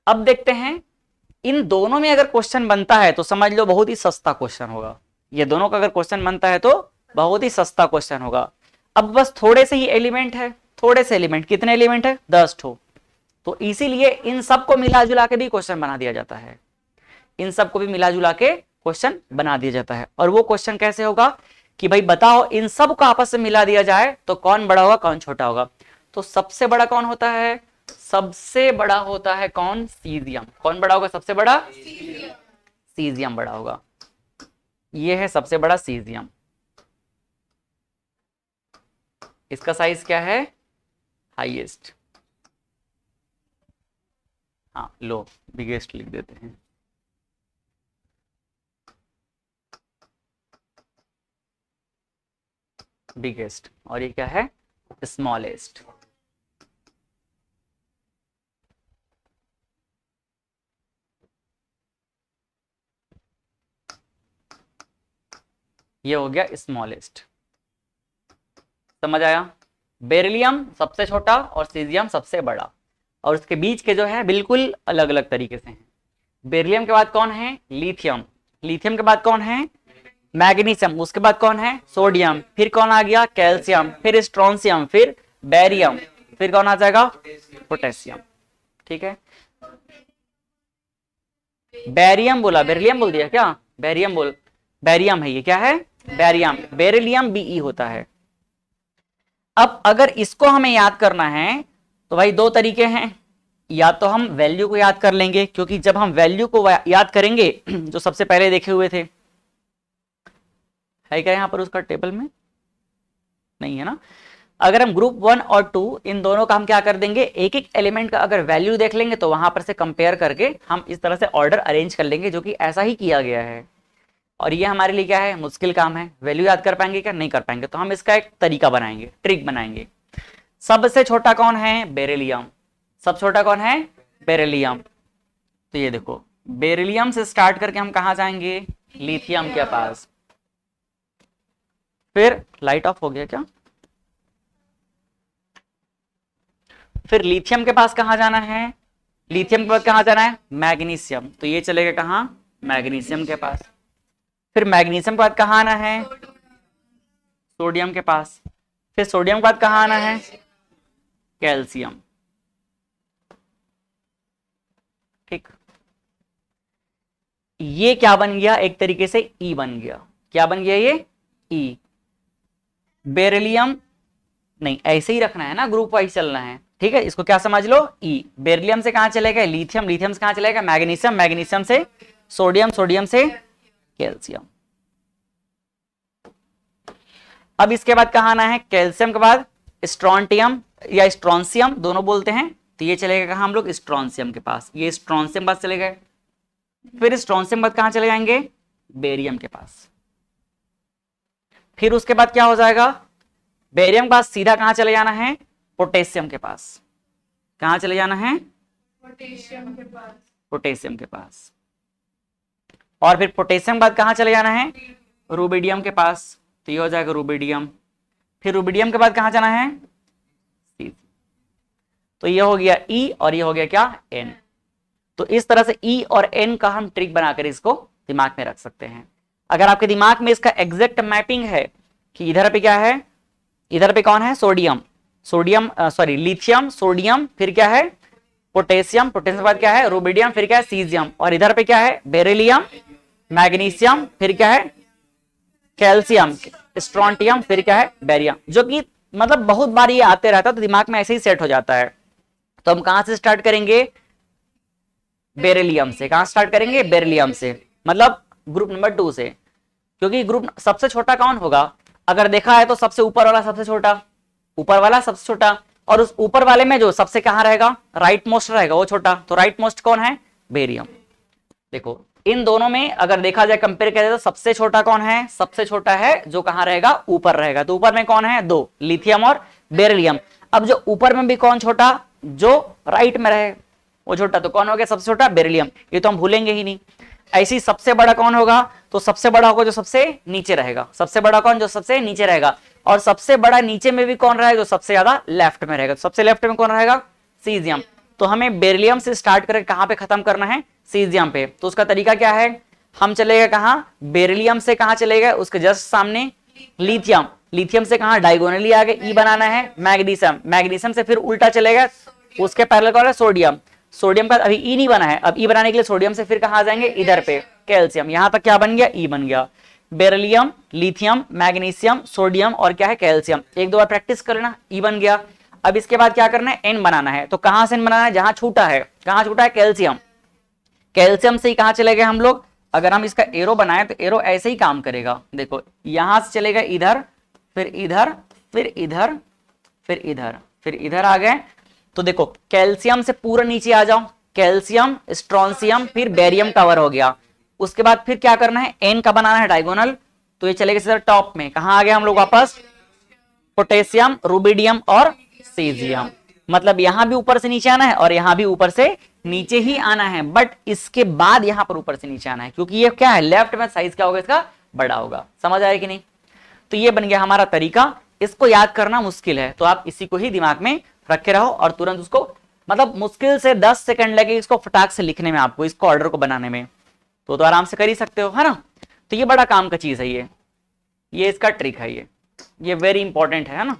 अब देखते हैं, इन दोनों में अगर क्वेश्चन बनता है तो समझ लो बहुत ही सस्ता क्वेश्चन होगा। ये दोनों का अगर क्वेश्चन बनता है तो बहुत ही सस्ता क्वेश्चन होगा। अब बस थोड़े से ही एलिमेंट है, थोड़े से एलिमेंट, कितने एलिमेंट है, 10 ठो। तो इसीलिए इन सबको मिला जुला के भी क्वेश्चन बना दिया जाता है, इन सबको भी मिला जुला के क्वेश्चन बना दिया जाता है। और वो क्वेश्चन कैसे होगा कि भाई बताओ इन सब को आपस में मिला दिया जाए तो कौन बड़ा होगा, कौन छोटा होगा। तो सबसे बड़ा कौन होता है, सबसे बड़ा होता है कौन, सीजियम। कौन बड़ा होगा, सबसे बड़ा सीजियम बड़ा होगा। ये है सबसे बड़ा सीजियम। इसका साइज क्या है, हाईएस्ट। हाँ लो, बिगेस्ट लिख देते हैं। बिगेस्ट, और ये क्या है, स्मॉलेस्ट। ये हो गया स्मॉलेस्ट। समझ आया। बेरिलियम सबसे छोटा और सीजियम सबसे बड़ा, और उसके बीच के जो है बिल्कुल अलग अलग तरीके से हैं। बेरिलियम के बाद कौन है, लिथियम। लिथियम के बाद कौन है, मैग्नीशियम। उसके बाद कौन है, सोडियम। फिर कौन आ गया, कैल्शियम। फिर स्ट्रोंशियम, फिर बेरियम। फिर कौन आ जाएगा, पोटेशियम। ठीक है। बेरियम बोला, बेरिलियम बोल दिया क्या, बेरियम बोल, बेरियम है ये, क्या है, बेरियम। बेरिलियम बीई होता है। अब अगर इसको हमें याद करना है तो भाई दो तरीके हैं, या तो हम वैल्यू को याद कर लेंगे, क्योंकि जब हम वैल्यू को याद करेंगे जो सबसे पहले देखे हुए थे, है क्या यहां पर उसका टेबल में, नहीं है ना। अगर हम ग्रुप 1 और 2 इन दोनों का हम क्या कर देंगे, एक एक एलिमेंट का अगर वैल्यू देख लेंगे तो वहां पर से कंपेयर करके हम इस तरह से ऑर्डर अरेंज कर लेंगे, जो कि ऐसा ही किया गया है। और ये हमारे लिए क्या है, मुश्किल काम है। वैल्यू याद कर पाएंगे क्या, नहीं कर पाएंगे। तो हम इसका एक तरीका बनाएंगे, ट्रिक बनाएंगे। सबसे छोटा कौन है, बेरिलियम। सबसे छोटा कौन है, बेरिलियम। तो ये देखो, बेरिलियम से स्टार्ट करके हम कहा जाएंगे, लिथियम के पास। फिर लाइट ऑफ हो गया क्या, फिर लिथियम के पास कहां जाना है, लिथियम के बाद कहां जाना है, मैग्नीशियम। तो ये चलेगा कहां, मैग्नीशियम के पास। फिर मैग्नीशियम के बाद कहां आना है, सोडियम के पास। फिर सोडियम के बाद कहां आना है, कैल्शियम। ठीक, ये क्या बन गया, एक तरीके से ई बन गया। क्या बन गया ये, ई। बेरिलियम नहीं, ऐसे ही रखना है ना, ग्रुप वाइज चलना है, ठीक है। इसको क्या समझ लो, ई। बेरिलियम से कहां चलेगा, लिथियम, लिथियम से कहां चलेगा, मैग्नीशियम, मैग्नीशियम से सोडियम, सोडियम से कैल्शियम। अब इसके बाद कहां आना है, कैल्शियम के बाद स्ट्रॉन्टियम या स्ट्रॉन्सियम दोनों बोलते हैं, तो ये चलेगा कहां हम लोग, स्ट्रॉन्सियम के पास। ये स्ट्रॉन्सियम पास चले गए। फिर स्ट्रॉन्सियम बाद कहां चले जाएंगे, बेरियम के पास। फिर उसके बाद क्या हो जाएगा, बेरियम के पास सीधा कहां चले जाना है, पोटेशियम के पास। कहां चले जाना है, पोटेशियम के पास। पोटेशियम के पास। और फिर पोटेशियम बाद कहां चले जाना है, रुबिडियम के पास, तो ये हो जाएगा रुबिडियम। फिर रुबिडियम के बाद कहां जाना है, तो ये हो गया ई और ये हो गया क्या, एन। तो इस तरह से ई और एन का हम ट्रिक बनाकर इसको दिमाग में रख सकते हैं। अगर आपके दिमाग में इसका एग्जैक्ट मैपिंग है कि इधर पे क्या है, इधर पे कौन है, sodium, sodium sorry lithium, sodium, फिर क्या है पोटेशियम, पोटेशियम के बाद क्या है रुबिडियम, फिर क्या है सीजियम, और इधर पे क्या है बेरिलियम, मैग्नीशियम, फिर क्या है कैल्शियम, स्ट्रॉन्टियम, फिर क्या है बेरियम। जो कि मतलब बहुत बार ये आते रहता है, तो दिमाग में ऐसे ही सेट हो जाता है। तो हम कहां से स्टार्ट करेंगे, बेरिलियम से। कहां स्टार्ट करेंगे, बेरिलियम से, मतलब ग्रुप नंबर 2 से। क्योंकि ग्रुप सबसे छोटा कौन होगा, अगर देखा है तो सबसे ऊपर वाला सबसे छोटा, ऊपर वाला सबसे छोटा, और उस ऊपर वाले में जो सबसे कहां रहेगा, राइट मोस्ट रहेगा, वो छोटा। तो राइट मोस्ट कौन है, बेरियम। देखो इन दोनों में अगर देखा जाए, कंपेयर करें तो सबसे छोटा कौन है, सबसे छोटा है जो कहां रहेगा, ऊपर रहेगा। तो ऊपर में कौन है, दो, लिथियम और बेरिलियम। अब जो ऊपर में भी कौन छोटा, जो राइट में रहे वो छोटा, तो कौन हो गया सबसे छोटा, बेरिलियम। ये तो हम भूलेंगे ही नहीं। ऐसी सबसे बड़ा कौन होगा, तो सबसे बड़ा होगा जो सबसे नीचे रहेगा। सबसे बड़ा कौन, जो सबसे नीचे रहेगा। और सबसे बड़ा नीचे में भी कौन रहेगा, जो सबसे ज्यादा लेफ्ट में रहेगा। तो सबसे लेफ्ट में कौन रहेगा, सीजियम। तो हमें बेरिलियम से स्टार्ट करके कहां पे खत्म करना है, सीजियम पे। तो उसका तरीका क्या है, हम चलेगा कहां, बेरिलियम से कहां चलेगा, उसके जस्ट सामने लिथियम, लिथियम से कहां डायगोनली आगे ई बनाना है, मैग्नीशियम, मैग्नीशियम से फिर उल्टा चलेगा, उसके पैरेलल कौन है, सोडियम, सोडियम का अभी ई नहीं बना है, अब ई बनाने के लिए सोडियम से फिर कहां आ जाएंगे, इधर पे कैल्शियम। यहां तक क्या बन गया, ई बन गया। बेरिलियम, लिथियम, मैग्नीशियम, सोडियम और क्या है कैल्शियम। एक दो बार प्रैक्टिस कर लेना, ई बन गया। अब इसके बाद क्या करना है, एन बनाना है। तो कहां से एन बनाना है, जहां छूटा है, कहां छूटा है, कैल्शियम। कैल्शियम से ही कहां चले गए हम लोग, अगर हम इसका एरो बनाए तो एरो ऐसे ही काम करेगा। देखो यहां से चलेगा इधर, फिर इधर, फिर इधर, फिर इधर, फिर इधर आ गए। तो देखो कैल्शियम से पूरा नीचे आ जाओ, कैल्शियम, स्ट्रॉन्सियम, फिर बेरियम कवर हो गया। उसके बाद फिर क्या करना है, एन का बनाना है डायगोनल। तो ये चलेगा सीधा टॉप में, कहां आ गए हम लोग वापस, पोटेशियम, रुबिडियम और सीजियम। मतलब यहां भी ऊपर से नीचे आना है और यहां भी ऊपर से नीचे ही आना है, बट इसके बाद यहां पर ऊपर से नीचे आना है, क्योंकि ये क्या है, लेफ्ट में साइज क्या होगा इसका, बड़ा होगा। समझ आया कि नहीं। तो ये बन गया हमारा तरीका। इसको याद करना मुश्किल है, तो आप इसी को ही दिमाग में रखे रहो और तुरंत उसको, मतलब मुश्किल से 10 सेकंड लगे इसको फटाक से लिखने में, आपको इसको ऑर्डर को बनाने में, तो आराम से कर ही सकते हो, है ना। तो ये बड़ा काम का चीज है, ये इसका ट्रिक है, ये वेरी इंपॉर्टेंट है ना।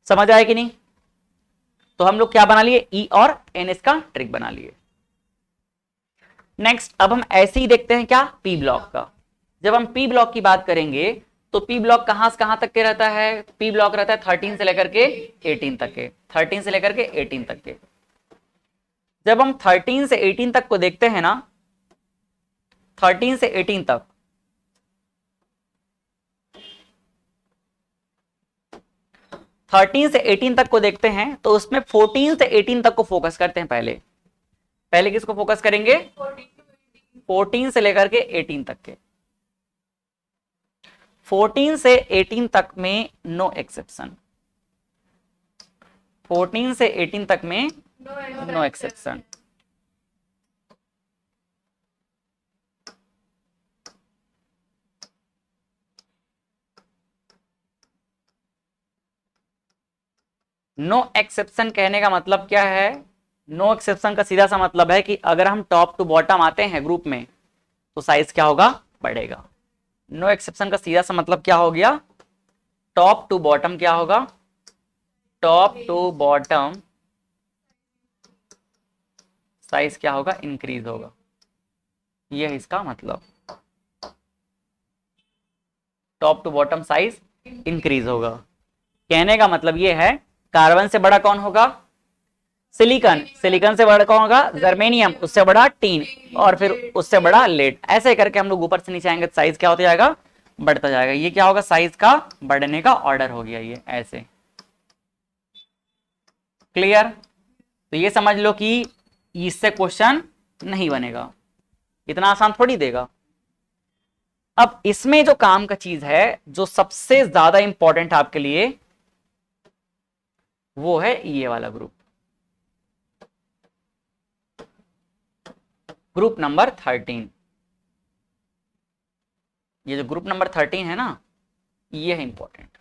समझ आया कि नहीं। तो हम लोग क्या बना लिए, ई और एन, इसका ट्रिक बना लिए। नेक्स्ट अब हम ऐसे ही देखते हैं क्या, पी ब्लॉक का। जब हम पी ब्लॉक की बात करेंगे तो पी ब्लॉक कहां से कहां तक के रहता है, पी ब्लॉक रहता है 13 से लेकर के 18 तक के, 13 से लेकर के 18 तक के। जब हम 13 से 18 तक को देखते हैं ना, 13 से 18 तक, से 18 तक को देखते हैं, तो उसमें 14 से 18 तक को फोकस करते हैं। पहले किसको फोकस करेंगे, 14 से लेकर के 18 तक के। 14 से 18 तक में नो एक्सेप्शन, 14 से 18 तक में नो एक्सेप्शन। नो एक्सेप्शन कहने का मतलब क्या है, नो एक्सेप्शन का सीधा सा मतलब है कि अगर हम टॉप टू बॉटम आते हैं ग्रुप में तो साइज क्या होगा, बढ़ेगा। नो एक्सेप्शन का सीधा सा मतलब क्या हो गया, टॉप टू बॉटम क्या होगा, टॉप टू बॉटम साइज क्या होगा, इंक्रीज होगा। ये है इसका मतलब, top to bottom size increase होगा। कहने का मतलब ये है, कार्बन से बड़ा कौन होगा, सिलिकॉन, सिलिकॉन से बड़ा कौन होगा, जर्मेनियम, उससे बड़ा टीन, और फिर उससे बड़ा लेड। ऐसे करके हम लोग ऊपर से नीचे आएंगे, साइज क्या होता जाएगा, बढ़ता जाएगा। ये क्या होगा, साइज का बढ़ने का ऑर्डर हो गया ये ऐसे। क्लियर? तो ये समझ लो कि इससे क्वेश्चन नहीं बनेगा, इतना आसान थोड़ी देगा। अब इसमें जो काम का चीज है, जो सबसे ज्यादा इंपॉर्टेंट आपके लिए, वो है ये वाला ग्रुप, ग्रुप नंबर 13। ये जो ग्रुप नंबर 13 है ना, ये है इंपॉर्टेंट।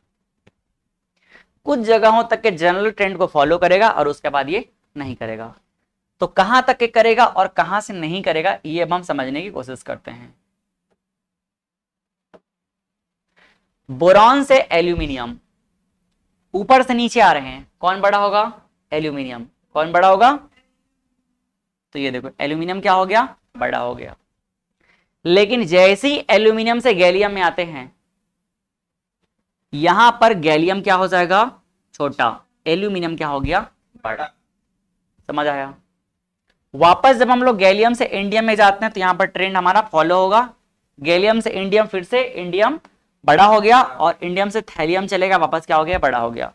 कुछ जगहों तक के जनरल ट्रेंड को फॉलो करेगा और उसके बाद ये नहीं करेगा। तो कहां तक के करेगा और कहां से नहीं करेगा, ये अब हम समझने की कोशिश करते हैं। बोरॉन से एल्यूमिनियम ऊपर से नीचे आ रहे हैं, कौन बड़ा होगा, एल्यूमिनियम। कौन बड़ा होगा, तो ये देखो एल्यूमिनियम क्या हो गया, बड़ा हो गया। लेकिन जैसे ही एल्यूमिनियम से गैलियम में आते हैं, यहां पर गैलियम क्या हो जाएगा, छोटा, एल्यूमिनियम क्या हो गया, बड़ा। समझ आया? वापस जब हम लोग गैलियम से इंडियम में जाते हैं, तो यहां पर ट्रेंड हमारा फॉलो होगा। गैलियम से इंडियम, फिर से इंडियम बड़ा हो गया, और इंडियम से थैलियम चलेगा, वापस क्या हो गया, बड़ा हो गया।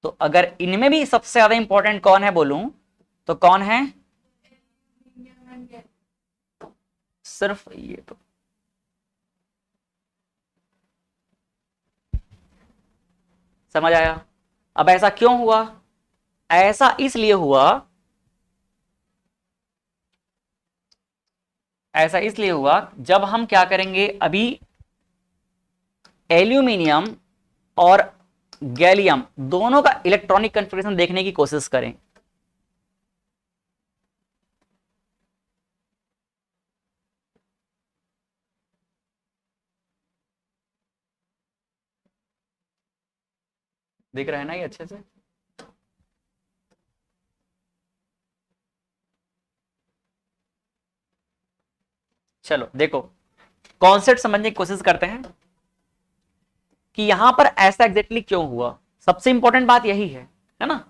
तो अगर इनमें भी सबसे ज्यादा इंपॉर्टेंट कौन है बोलूं, तो कौन है, सिर्फ ये। तो समझ आया? अब ऐसा क्यों हुआ, ऐसा इसलिए हुआ, ऐसा इसलिए हुआ जब हम क्या करेंगे, अभी एल्यूमिनियम और गैलियम दोनों का इलेक्ट्रॉनिक कन्फिगरेशन देखने की कोशिश करें। दिख रहा है ना ये अच्छे से? चलो देखो, कॉन्सेप्ट समझने की कोशिश करते हैं कि यहां पर ऐसा एग्जैक्टली क्यों हुआ। सबसे इंपॉर्टेंट बात यही है ना।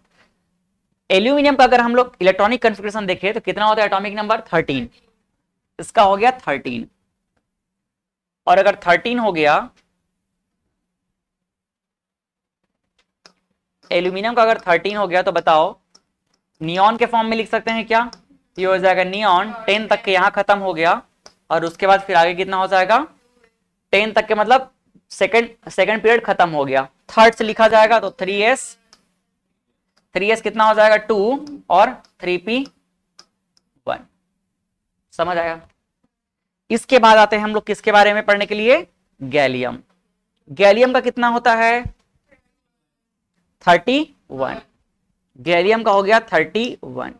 एल्यूमिनियम का अगर हम लोग इलेक्ट्रॉनिक कन्फिगरेशन देखें तो कितना होता है, एटॉमिक नंबर 13, इसका हो गया 13। और अगर 13 हो गया, एल्यूमिनियम का अगर 13 हो गया, तो बताओ नियॉन के फॉर्म में लिख सकते हैं क्या, ये हो जाएगा नियॉन 10 तक के, यहां खत्म हो गया, और उसके बाद फिर आगे कितना हो जाएगा, 10 तक के, मतलब सेकंड पीरियड खत्म हो गया। थर्ड से लिखा जाएगा तो 3s, 3s कितना हो जाएगा 2, और 3p1। समझ आया? इसके बाद आते हैं हम लोग किसके बारे में पढ़ने के लिए, गैलियम। गैलियम का कितना होता है, 31। गैलियम का हो गया 31।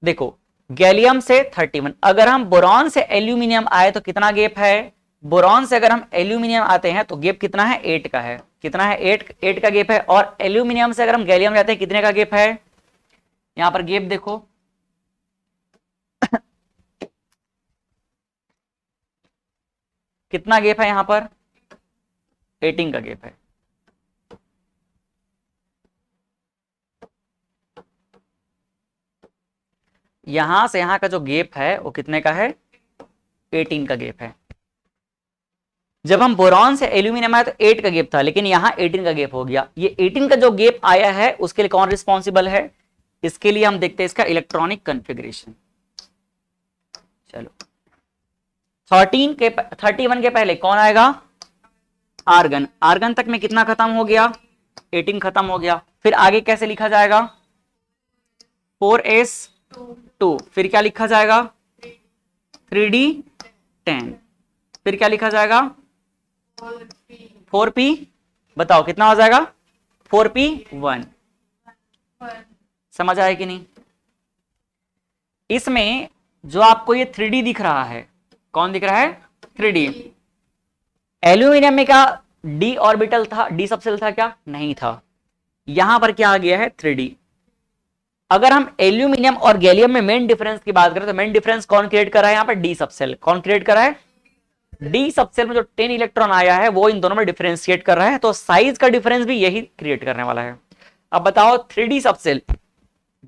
देखो गैलियम से 31, अगर हम बोरॉन से एल्यूमिनियम आए तो कितना गैप है, बोरॉन से अगर हम एल्यूमिनियम आते हैं तो गैप कितना है, 8 का है। कितना है, 8 का गैप है। और एल्यूमिनियम से अगर हम गैलियम जाते हैं, कितने का गैप है, यहां पर गैप देखो कितना गैप है, यहां पर 18 का गैप है। यहां से यहां का जो गैप है वो कितने का है, 18 का गैप है। जब हम बोरॉन से एल्यूमिनियम आया तो 8 का गैप था, लेकिन यहां 18 का गैप हो गया। ये 18 का जो गैप आया है उसके लिए कौन रिस्पॉन्सिबल है, इसके लिए हम देखते हैं इसका इलेक्ट्रॉनिक कॉन्फ़िगरेशन। चलो 31 के पहले कौन आएगा, आर्गन। आर्गन तक में कितना खत्म हो गया, 18 खत्म हो गया। फिर आगे कैसे लिखा जाएगा, 4s2, फिर क्या लिखा जाएगा, 3d10, फिर क्या लिखा जाएगा, 4p, बताओ कितना हो जाएगा, 4p1। समझ आया कि नहीं? इसमें जो आपको ये 3d दिख रहा है, कौन दिख रहा है, 3d। एल्यूमिनियम में क्या d ऑर्बिटल था, d सबसेल था क्या, नहीं था। यहां पर क्या आ गया है, 3d। अगर हम एल्यूमिनियम और गैलियम में मेन डिफरेंस की बात करें तो मेन डिफरेंस कौन क्रिएट कर रहा है यहाँ पर? D subshell. कौन क्रिएट कर रहा है? डी सबसेल में जो 10 इलेक्ट्रॉन आया है वो इन दोनों में डिफरेंशिएट कर रहा है, तो साइज का डिफरेंस भी यही क्रिएट करने वाला है। अब बताओ 3D सबसेल,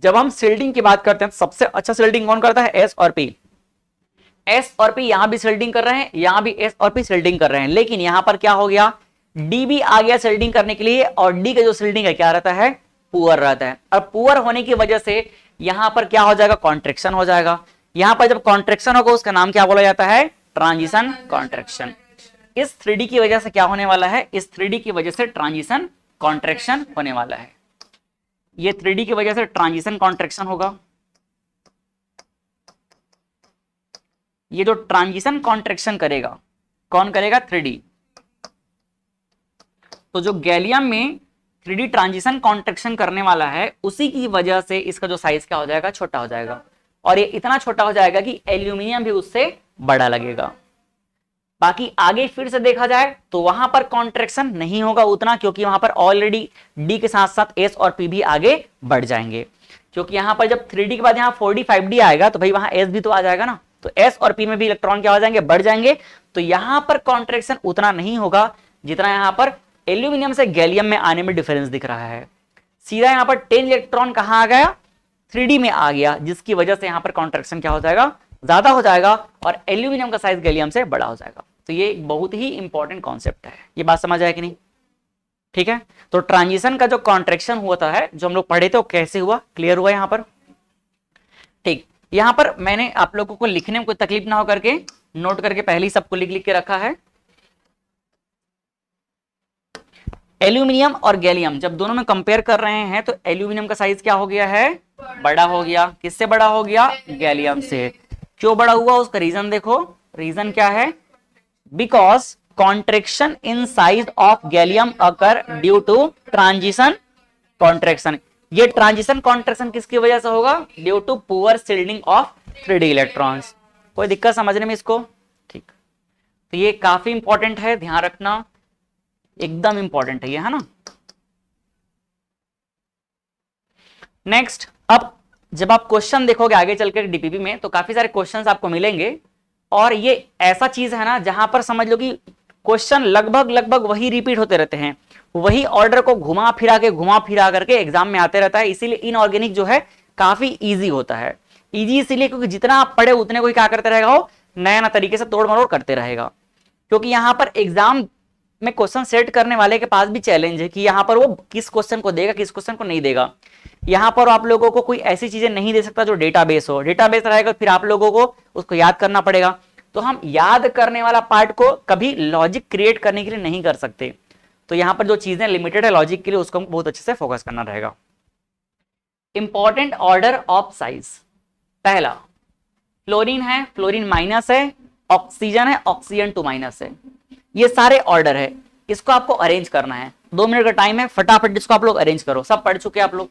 जब हम सिल्डिंग की बात करते हैं सबसे अच्छा सिल्डिंग कौन करता है? एस और पी। एस और पी यहां भी सिल्डिंग कर रहे हैं, यहां भी एस और पी सिल्डिंग कर रहे हैं, लेकिन यहां पर क्या हो गया? डी भी आ गया सिल्डिंग करने के लिए, और डी का जो सिल्डिंग है क्या रहता है? पुअर रहता है। और पुअर होने की वजह से यहां पर क्या हो जाएगा? कॉन्ट्रेक्शन हो जाएगा। यहां पर जब कॉन्ट्रेक्शन होगा उसका नाम क्या बोला जाता है? Transition contraction. इस 3D की वजह से क्या होने वाला है? इस 3D की वजह से ट्रांजिशन कॉन्ट्रेक्शन होने वाला है। ये 3D की वजह से ट्रांजिशन कॉन्ट्रेक्शन होगा। ये जो ट्रांजिशन कॉन्ट्रेक्शन करेगा, कौन करेगा? 3D। तो जो गैलियम में 3D ट्रांजिशन कॉन्ट्रेक्शन करने वाला है, उसी की वजह से इसका जो साइज क्या हो जाएगा? छोटा हो जाएगा। और ये इतना छोटा हो जाएगा कि एल्यूमिनियम भी उससे बड़ा लगेगा। बाकी आगे फिर से देखा जाए तो वहां पर कॉन्ट्रेक्शन नहीं होगा उतना, क्योंकि वहां पर ऑलरेडी डी के साथ साथ एस और पी भी आगे बढ़ जाएंगे। क्योंकि यहां पर जब 3D के बाद यहां 4D 5D आएगा तो भाई वहां एस भी तो आ जाएगा ना, तो एस और पी में भी इलेक्ट्रॉन क्या हो जाएंगे? बढ़ जाएंगे। तो यहां पर कॉन्ट्रेक्शन उतना नहीं होगा जितना यहां पर एल्यूमिनियम से गैलियम में आने में डिफरेंस दिख रहा है। सीधा यहां पर 10 इलेक्ट्रॉन कहां आ गया? 3D में आ गया, जिसकी वजह से यहां पर कॉन्ट्रेक्शन क्या हो जाएगा? ज्यादा हो जाएगा, और एल्यूमिनियम का साइज गैलियम से बड़ा हो जाएगा। तो ये एक बहुत ही इंपॉर्टेंट कॉन्सेप्ट है। ये बात समझ आया कि नहीं? ठीक है। तो ट्रांजिशन का जो कॉन्ट्रेक्शन होता है जो हम लोग पढ़े थे वो कैसे हुआ? क्लियर हुआ यहां पर? ठीक। यहां पर मैंने आप लोगों को लिखने में कोई तकलीफ ना हो करके नोट करके पहले ही सबको लिख लिख के रखा है। एल्यूमिनियम और गैलियम जब दोनों में कंपेयर कर रहे हैं तो एल्यूमिनियम का साइज क्या हो गया है? बड़ा हो गया। किससे बड़ा हो गया? गैलियम से। क्यों बड़ा हुआ? उसका रीजन देखो। रीजन क्या है? because contraction in size of gallium occur due to transition contraction। ये ट्रांजिशन कॉन्ट्रेक्शन किसकी वजह से होगा? Due to poor shielding of 3D electrons. कोई दिक्कत समझने में इसको? ठीक। तो ये काफी इंपॉर्टेंट है, ध्यान रखना, एकदम इंपॉर्टेंट है ये, है ना। नेक्स्ट, अब जब आप क्वेश्चन देखोगे आगे चलकर डीपीपी में तो काफी सारे क्वेश्चंस आपको मिलेंगे, और ये ऐसा चीज है ना जहां पर समझ लो कि क्वेश्चन लगभग लगभग वही रिपीट होते रहते हैं, वही ऑर्डर को घुमा फिरा करके एग्जाम में आते रहता है। इसीलिए इनऑर्गेनिक जो है काफी इजी होता है। इजी इसीलिए क्योंकि जितना आप पढ़े उतने को ही क्या करते रहेगा? वो नया नया तरीके से तोड़ मरोड़ करते रहेगा। क्योंकि यहां पर एग्जाम में क्वेश्चन सेट करने वाले के पास भी चैलेंज है कि यहां पर वो किस क्वेश्चन को देगा, किस क्वेश्चन को नहीं देगा। यहां पर आप लोगों को कोई ऐसी चीजें नहीं दे सकता जो डेटाबेस हो। डेटाबेस रहेगा फिर आप लोगों को उसको याद करना पड़ेगा। तो हम याद करने वाला पार्ट को कभी लॉजिक क्रिएट करने के लिए नहीं कर सकते। तो यहां पर जो चीजें लिमिटेड है लॉजिक के लिए उसको बहुत अच्छे से फोकस करना रहेगा। इंपॉर्टेंट ऑर्डर ऑफ साइज, पहला फ्लोरीन है, फ्लोरीन माइनस है, ऑक्सीजन है, ऑक्सीजन 2 माइनस है। ये सारे ऑर्डर है, इसको आपको अरेंज करना है। 2 मिनट का टाइम है, फटाफट इसको आप लोग अरेंज करो। सब पढ़ चुके आप लोग?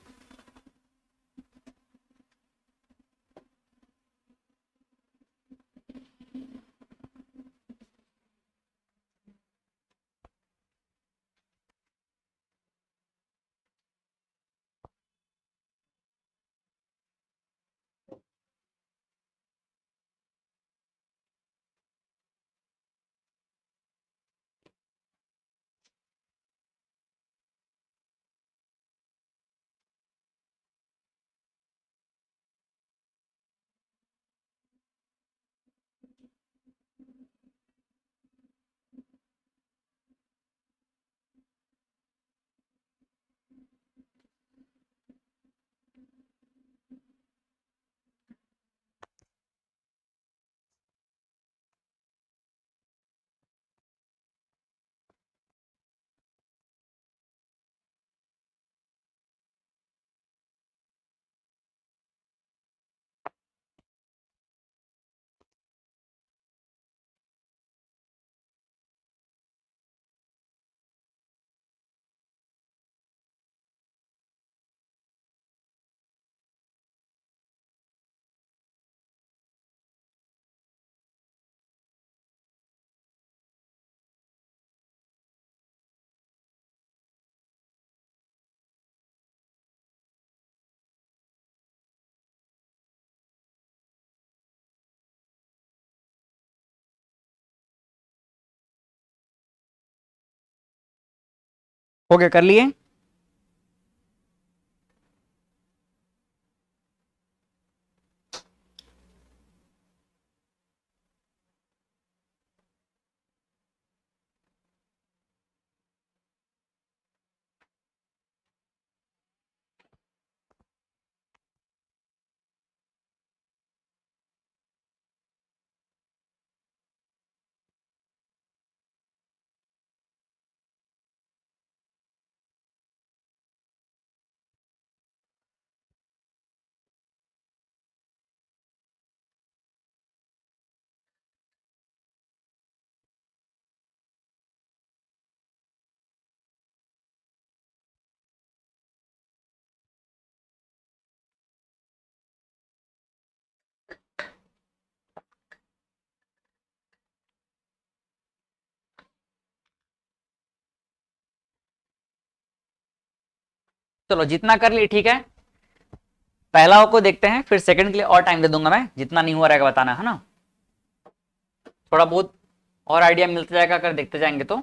ओके, कर लिए। चलो जितना कर लिए ठीक है। पहला को देखते हैं, फिर सेकंड के लिए और टाइम दे दूंगा मैं, जितना नहीं हुआ रहेगा बताना, है ना। थोड़ा बहुत और आइडिया मिलता जाएगा अगर देखते जाएंगे तो।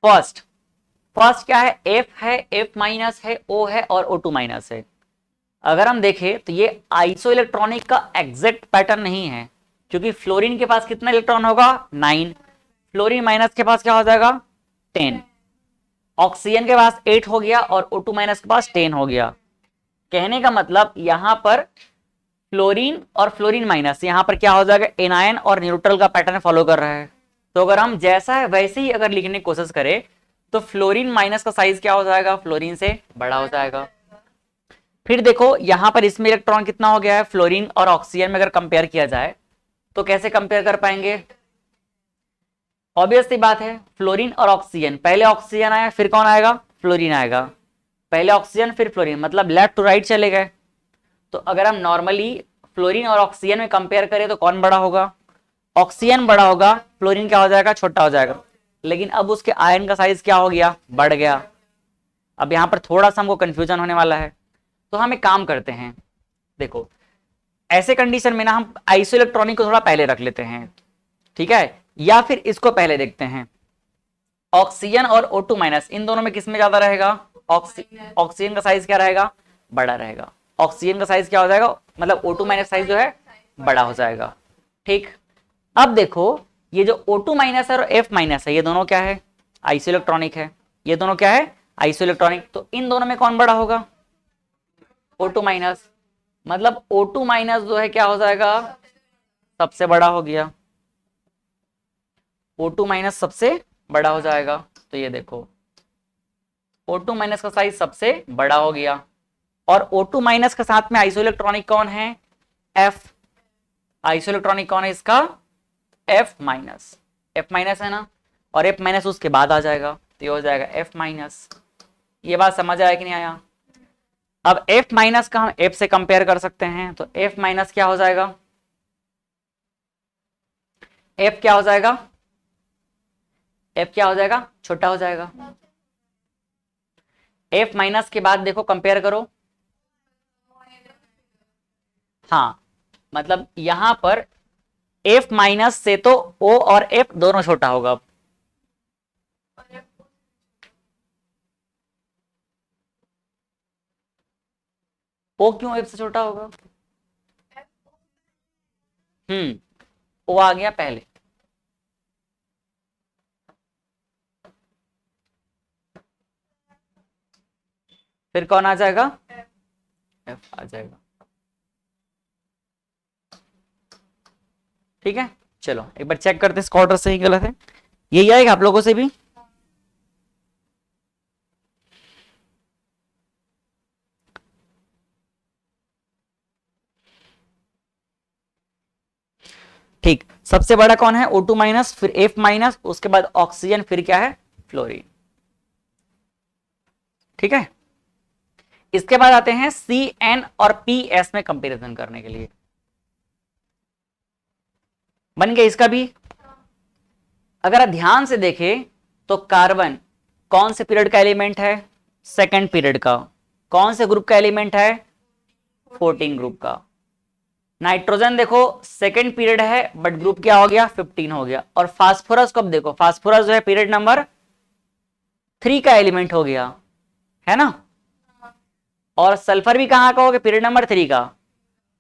फर्स्ट फर्स्ट क्या है, एफ है, एफ माइनस है, ओ है और ओ टू माइनस है। अगर हम देखें तो ये आइसो इलेक्ट्रॉनिक का एग्जैक्ट पैटर्न नहीं है, क्योंकि फ्लोरीन के पास कितना इलेक्ट्रॉन होगा, 9। फ्लोरीन माइनस के पास क्या हो जाएगा, 10। ऑक्सीजन के पास 8 हो गया और O2 माइनस के पास 10 हो गया। कहने का मतलब यहां पर फ्लोरीन और फ्लोरीन माइनस यहां पर क्या हो जाएगा, एनायन और न्यूट्रल का पैटर्न फॉलो कर रहा है। तो अगर हम जैसा है वैसे ही अगर लिखने की कोशिश करें तो फ्लोरीन माइनस का साइज क्या हो जाएगा, फ्लोरीन से बड़ा हो जाएगा। फिर देखो यहां पर इसमें इलेक्ट्रॉन कितना हो गया है, फ्लोरीन और ऑक्सीजन में अगर कंपेयर किया जाए तो कैसे कंपेयर कर पाएंगे। ऑब्वियस सी बात है, फ्लोरीन और ऑक्सीजन, पहले ऑक्सीजन आया फिर कौन आएगा, फ्लोरीन आएगा। पहले ऑक्सीजन फिर फ्लोरीन, मतलब लेफ्ट टू राइट चले गए। तो अगर हम नॉर्मली फ्लोरीन और ऑक्सीजन में कंपेयर करें तो कौन बड़ा होगा, ऑक्सीजन बड़ा होगा, फ्लोरीन क्या हो जाएगा, छोटा हो जाएगा। लेकिन अब उसके आयन का साइज क्या हो गया, बढ़ गया। अब यहां पर थोड़ा सा हमको कंफ्यूजन होने वाला है, तो हम एक काम करते हैं। देखो ऐसे कंडीशन में ना हम आइसो इलेक्ट्रॉनिक को थोड़ा पहले रख लेते हैं, ठीक है, या फिर इसको पहले देखते हैं। ऑक्सीजन और O2 माइनस इन दोनों में किसमें ज्यादा रहेगा, ऑक्सीजन का साइज क्या रहेगा, बड़ा रहेगा। ऑक्सीजन का साइज क्या हो जाएगा, मतलब O2 माइनस साइज जो है बड़ा हो जाएगा। ठीक, अब देखो ये जो O2 माइनस है और F माइनस है, ये दोनों क्या है, आइसो इलेक्ट्रॉनिक है। ये दोनों क्या है, आइसो इलेक्ट्रॉनिक। तो इन दोनों में कौन बड़ा होगा, O2 माइनस। मतलब O2 माइनस जो है क्या हो जाएगा, सबसे बड़ा हो गया। O2 माइनस सबसे बड़ा हो जाएगा। तो ये देखो O2 माइनस का साइज सबसे बड़ा हो गया। और O2 माइनस के साथ में आइसो इलेक्ट्रॉनिक कौन है, F। आइसो इलेक्ट्रॉनिक कौन है इसका, F माइनस। F माइनस है ना, और F माइनस उसके बाद आ जाएगा, तो ये हो जाएगा F माइनस। ये बात समझ आया कि नहीं आया। अब F माइनस का हम F से कंपेयर कर सकते हैं, तो F माइनस क्या हो जाएगा, F क्या हो जाएगा, F क्या हो जाएगा, छोटा हो जाएगा। F माइनस के बाद देखो कंपेयर करो, हाँ मतलब यहां पर F माइनस से तो O और F दोनों छोटा होगा। O क्यों F से छोटा होगा, O आ गया पहले। फिर कौन आ जाएगा, F आ जाएगा। ठीक है, चलो एक बार चेक करते हैं इसका ऑर्डर सही गलत है, यही आएगा आप लोगों से भी। ठीक, सबसे बड़ा कौन है, O2 माइनस, फिर F माइनस, उसके बाद ऑक्सीजन, फिर क्या है, फ्लोरीन। ठीक है, इसके बाद आते हैं CN और PS में कंपैरिजन करने के लिए। बन गया इसका भी। अगर आप ध्यान से देखें तो कार्बन कौन से पीरियड का एलिमेंट है, सेकंड पीरियड का। कौन से ग्रुप का एलिमेंट है, 14 ग्रुप का। नाइट्रोजन देखो सेकंड पीरियड है बट ग्रुप क्या हो गया 15 हो गया। और फास्फोरस को अब देखो, फास्फोरस जो है पीरियड नंबर 3 का एलिमेंट हो गया, है ना। और सल्फर भी कहाँ का हो गया, पीरियड नंबर 3 का।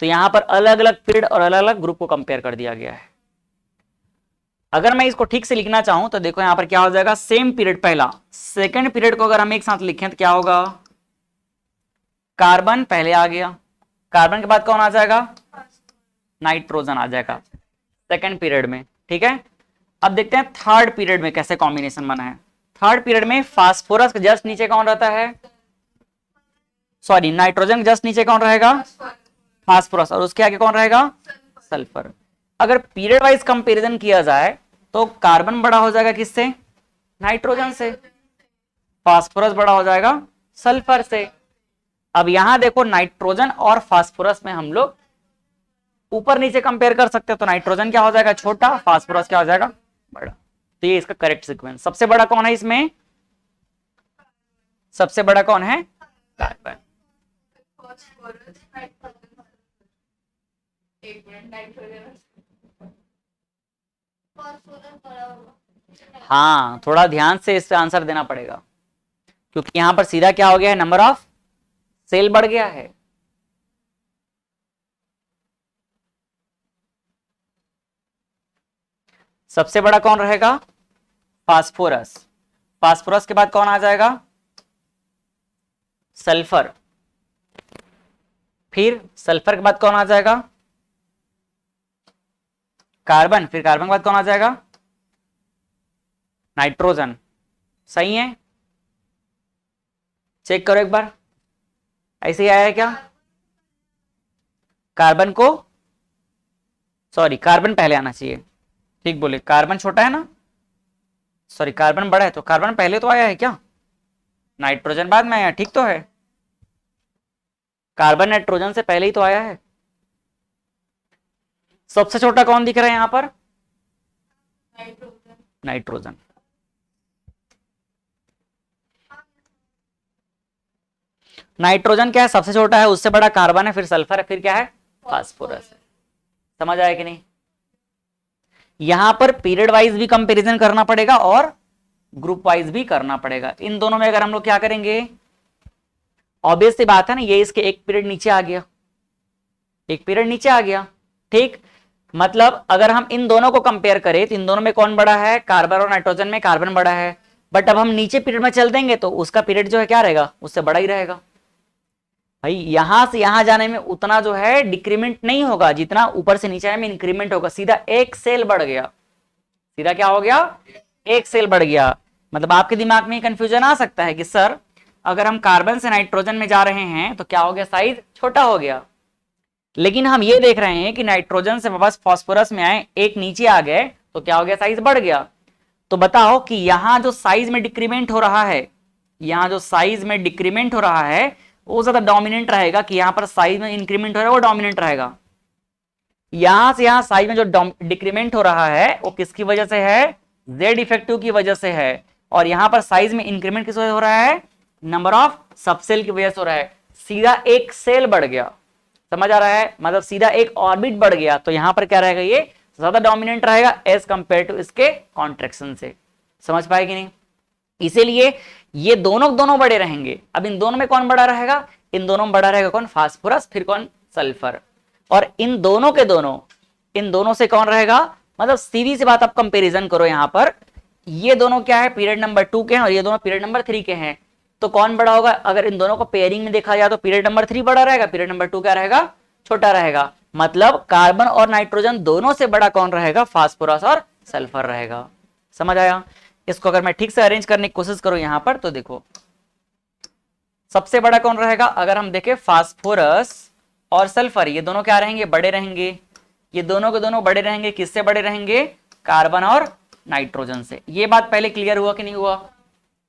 तो यहां पर अलग अलग पीरियड और अलग अलग ग्रुप को कंपेयर कर दिया गया है। अगर मैं इसको ठीक से लिखना चाहूं तो देखो यहां पर क्या हो जाएगा, सेम पीरियड पहला सेकंड पीरियड को अगर हम एक साथ लिखें तो क्या होगा, कार्बन पहले आ गया, कार्बन के बाद कौन आ जाएगा, नाइट्रोजन आ जाएगा सेकंड पीरियड में, ठीक है। अब देखते हैं थर्ड पीरियड में कैसे कॉम्बिनेशन बना है। थर्ड पीरियड में फास्फोरस के जस्ट नीचे कौन रहता है, सॉरी नाइट्रोजन के जस्ट नीचे कौन रहेगा, फास्फोरस, और उसके आगे कौन रहेगा, सल्फर। अगर पीरियड वाइज कंपैरिजन किया जाए तो कार्बन बड़ा हो जाएगा किससे, नाइट्रोजन से, फास्फोरस बड़ा हो जाएगा सल्फर से। अब यहां देखो नाइट्रोजन और फास्फोरस में हम लोग ऊपर नीचे कंपेयर कर सकते हैं, तो नाइट्रोजन क्या हो जाएगा छोटा, फास्फोरस क्या हो जाएगा बड़ा। तो ये इसका करेक्ट सीक्वेंस। सबसे बड़ा कौन है इसमें, सबसे बड़ा कौन है, कार्बन। एक मिनट, नाइट्रोजन हाँ थोड़ा ध्यान से इस पे आंसर देना पड़ेगा, क्योंकि यहां पर सीधा क्या हो गया है, नंबर ऑफ सेल बढ़ गया है। सबसे बड़ा कौन रहेगा, फास्फोरस, फास्फोरस के बाद कौन आ जाएगा, सल्फर, फिर सल्फर के बाद कौन आ जाएगा, कार्बन, फिर कार्बन के बाद कौन आ जाएगा, नाइट्रोजन। सही है, चेक करो एक बार, ऐसे ही आया है क्या, कार्बन को, सॉरी कार्बन पहले आना चाहिए, ठीक बोले, कार्बन छोटा है ना, सॉरी कार्बन बड़ा है, तो कार्बन पहले तो आया है क्या, नाइट्रोजन बाद में आया, ठीक तो है, कार्बन नाइट्रोजन से पहले ही तो आया है। सबसे छोटा कौन दिख रहा है यहां पर, नाइट्रोजन। नाइट्रोजन क्या है, सबसे छोटा है, उससे बड़ा कार्बन है, फिर सल्फर है, फिर क्या है, फास्फोरस है। समझ आया कि नहीं। यहां पर पीरियड वाइज भी कंपैरिजन करना पड़ेगा और ग्रुप वाइज भी करना पड़ेगा। इन दोनों में अगर हम लोग क्या करेंगे, ऑब्वियस सी बात है ना, ये इसके एक पीरियड नीचे आ गया, एक पीरियड नीचे आ गया, ठीक। मतलब अगर हम इन दोनों को कंपेयर करें तो इन दोनों में कौन बड़ा है, कार्बन और नाइट्रोजन में कार्बन बड़ा है, बट अब हम नीचे पीरियड में चल देंगे तो उसका पीरियड जो है क्या रहेगा, उससे बड़ा ही रहेगा। भाई यहां से यहां जाने में उतना जो है डिक्रीमेंट नहीं होगा जितना ऊपर से नीचे आने में इंक्रीमेंट होगा, सीधा एक सेल बढ़ गया, सीधा क्या हो गया, एक सेल बढ़ गया। मतलब आपके दिमाग में कंफ्यूजन आ सकता है कि सर अगर हम कार्बन से नाइट्रोजन में जा रहे हैं तो क्या हो गया, साइज छोटा हो गया। लेकिन हम ये देख रहे हैं कि नाइट्रोजन से वापस फास्फोरस में आए, एक नीचे आ गए तो क्या हो गया, साइज बढ़ गया। तो बताओ कि यहां जो साइज में डिक्रीमेंट हो रहा है, यहां जो साइज में डिक्रीमेंट हो रहा है वो ज्यादा डोमिनेंट रहेगा कि यहां पर साइज में इंक्रीमेंट हो रहा है वो डोमिनेंट रहेगा। यहां से यहां साइज में जो डिक्रीमेंट हो रहा है वो किसकी वजह से है, जेड इफेक्टिव की वजह से है। और यहां पर साइज में इंक्रीमेंट किस वजह से हो रहा है, नंबर ऑफ सबसेल की वजह से हो रहा है। सीधा एक सेल बढ़ गया, समझ आ रहा है, मतलब सीधा एक ऑर्बिट बढ़ गया। तो यहां पर क्या रहेगा, ये ज्यादा डोमिनेंट रहेगा एज कंपेयर टू इसके कॉन्ट्रेक्शन से। समझ पाए कि नहीं। इसीलिए ये दोनों दोनों बड़े रहेंगे। अब इन दोनों में कौन बड़ा रहेगा, इन दोनों में बड़ा रहेगा कौन, फास्फोरस, फिर कौन, सल्फर। और इन दोनों के दोनों, इन दोनों से कौन रहेगा, मतलब सीधी सी बात आप कंपैरिजन करो, यहां पर ये दोनों क्या है, पीरियड नंबर 2 के हैं और ये दोनों पीरियड नंबर 3 के हैं। तो कौन बड़ा होगा, अगर इन दोनों को पेयरिंग में देखा जाए तो पीरियड नंबर 3 बड़ा रहेगा, पीरियड नंबर 2 क्या रहेगा, छोटा रहेगा। मतलब कार्बन और नाइट्रोजन दोनों से बड़ा कौन रहेगा, फास्फोरस और सल्फर रहेगा। समझ आया। इसको अगर मैं ठीक से अरेंज करने की कोशिश करूं यहां पर तो देखो सबसे बड़ा कौन रहेगा, अगर हम देखें फास्फोरस और सल्फर, ये दोनों क्या रहेंगे, बड़े रहेंगे। ये दोनों के दोनों बड़े रहेंगे, किससे बड़े रहेंगे, कार्बन और नाइट्रोजन से। ये बात पहले क्लियर हुआ कि नहीं हुआ,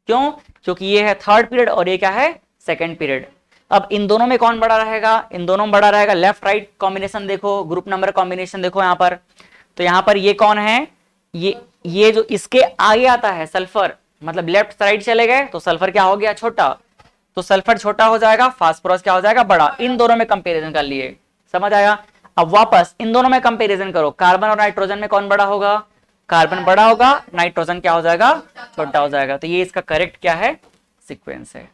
क्यों, क्योंकि ये है थर्ड पीरियड और ये क्या है, सेकंड पीरियड। अब इन दोनों में कौन बड़ा रहेगा, इन दोनों में बड़ा रहेगा लेफ्ट राइट कॉम्बिनेशन देखो, ग्रुप नंबर कॉम्बिनेशन देखो यहां पर। तो यहां पर ये कौन है, ये जो इसके आगे आता है सल्फर, मतलब लेफ्ट साइड चले गए तो सल्फर क्या हो गया, छोटा। तो सल्फर छोटा हो जाएगा, फास्फोरस क्या हो जाएगा, बड़ा। इन दोनों में कंपैरिजन कर लिए, समझ आया। अब वापस इन दोनों में कंपैरिजन करो, कार्बन और नाइट्रोजन में कौन बड़ा होगा, कार्बन बड़ा होगा, नाइट्रोजन क्या हो जाएगा, छोटा हो जाएगा। तो ये इसका करेक्ट क्या है, सीक्वेंस है।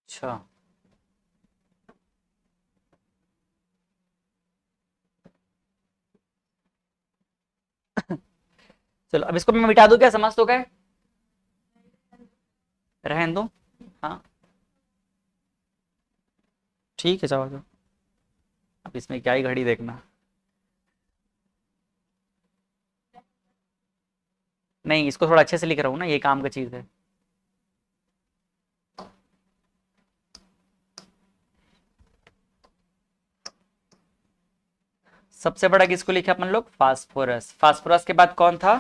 अच्छा चलो अब इसको मैं मिटा दूं क्या, समझ तो गए, रहने दो। हाँ ठीक है, जाओ जाओ, अब इसमें क्या ही घड़ी देखना। नहीं, इसको थोड़ा अच्छे से लिख रहा हूँ ना, ये काम का चीज है। सबसे बड़ा किसको लिखा अपन लोग, फास्फोरस। फास्फोरस के बाद कौन था,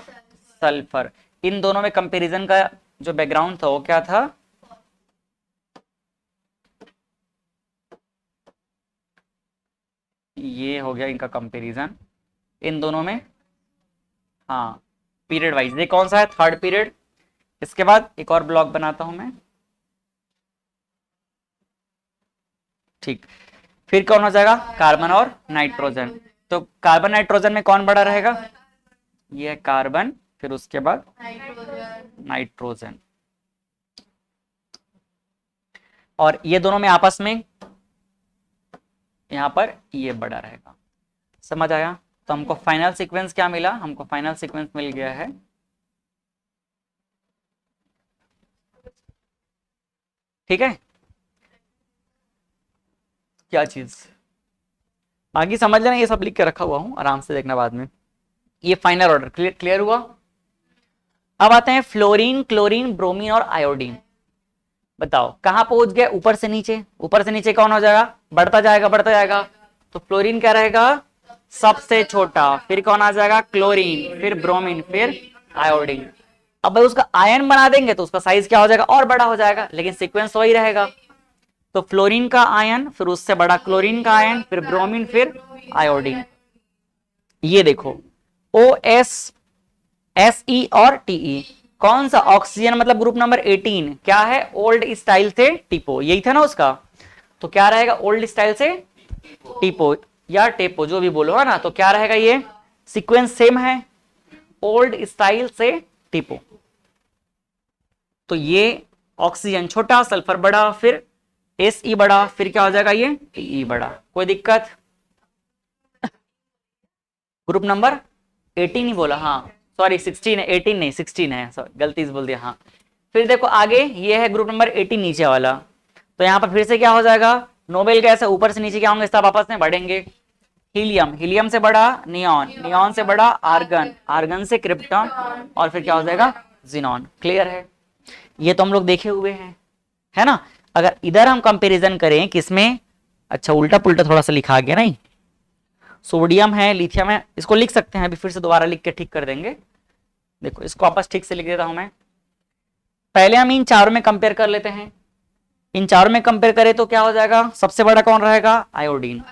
सल्फर। इन दोनों में कंपैरिजन का जो बैकग्राउंड था वो क्या था, ये हो गया इनका कंपैरिजन इन दोनों में। हाँ पीरियड वाइज, ये कौन सा है, थर्ड पीरियड। इसके बाद एक और ब्लॉक बनाता हूं मैं, ठीक। फिर कौन हो जाएगा, कार्बन और नाइट्रोजन। तो कार्बन नाइट्रोजन में कौन बड़ा रहेगा, ये है कार्बन, फिर उसके बाद नाइट्रोजन। और ये दोनों में आपस में यहां पर ये बड़ा रहेगा। समझ आया। तो हमको फाइनल सीक्वेंस क्या मिला, हमको फाइनल सीक्वेंस मिल गया है, ठीक है। क्या चीज आगे समझ लेना, ये सब लिख के रखा हुआ हूं, आराम से देखना बाद में। ये फाइनल ऑर्डर क्लियर हुआ। अब आते हैं फ्लोरीन, क्लोरीन, ब्रोमीन और आयोडीन। बताओ कहां पहुंच गए, ऊपर से नीचे। ऊपर से नीचे कौन हो जाएगा, बढ़ता जाएगा बढ़ता जाएगा। तो फ्लोरीन क्या रहेगा, सबसे छोटा। फिर कौन आ जाएगा, क्लोरीन, फिर ब्रोमीन, फिर आयोडीन। अब भाई उसका आयन बना देंगे तो उसका साइज क्या हो जाएगा, और बड़ा हो जाएगा, लेकिन सीक्वेंस वही रहेगा। तो फ्लोरीन का आयन, फिर उससे बड़ा क्लोरीन का आयन, फिर ब्रोमीन, फिर आयोडीन। ये देखो ओ एस, एस ई और टीई, कौन सा, ऑक्सीजन मतलब ग्रुप नंबर 18 क्या है, ओल्ड स्टाइल से टिपो, यही था ना उसका। तो क्या रहेगा, ओल्ड स्टाइल से टिपो या टेपो जो भी बोलो, है ना। तो क्या रहेगा, ये सीक्वेंस सेम है, ओल्ड स्टाइल से टिपो। तो ये ऑक्सीजन छोटा, सल्फर बड़ा, फिर एस ई बड़ा, फिर क्या हो जाएगा, ये टीई बड़ा। कोई दिक्कत, ग्रुप नंबर 18 ही बोला, हाँ सॉरी 16 है, 18 नहीं 16 है, सॉरी गलती से बोल दिया। हाँ फिर देखो आगे, ये है ग्रुप नंबर 18 नीचे वाला। तो यहाँ पर फिर से क्या हो जाएगा, नोबेल गैस है, ऊपर से नीचे क्या होंगे, सब आपस में बढ़ेंगे। हीलियम, हीलियम से बड़ा नियॉन, नियॉन से बड़ा आर्गन, आर्गन से क्रिप्टॉन, और फिर क्या हो जाएगा, जिनॉन। क्लियर है, ये तो हम लोग देखे हुए हैं, है ना। अगर इधर हम कंपैरिजन करें किसमें, अच्छा उल्टा पुल्टा थोड़ा सा लिखा गया नहीं, सोडियम है, लिथियम है, इसको लिख सकते हैं, अभी फिर से दोबारा लिख के ठीक कर देंगे। देखो इसको वापस ठीक से लिख देता हूं मैं। पहले हम इन चारों में कंपेयर कर लेते हैं। इन चारों में कंपेयर करें तो क्या हो जाएगा, सबसे बड़ा कौन रहेगा, आयोडीन।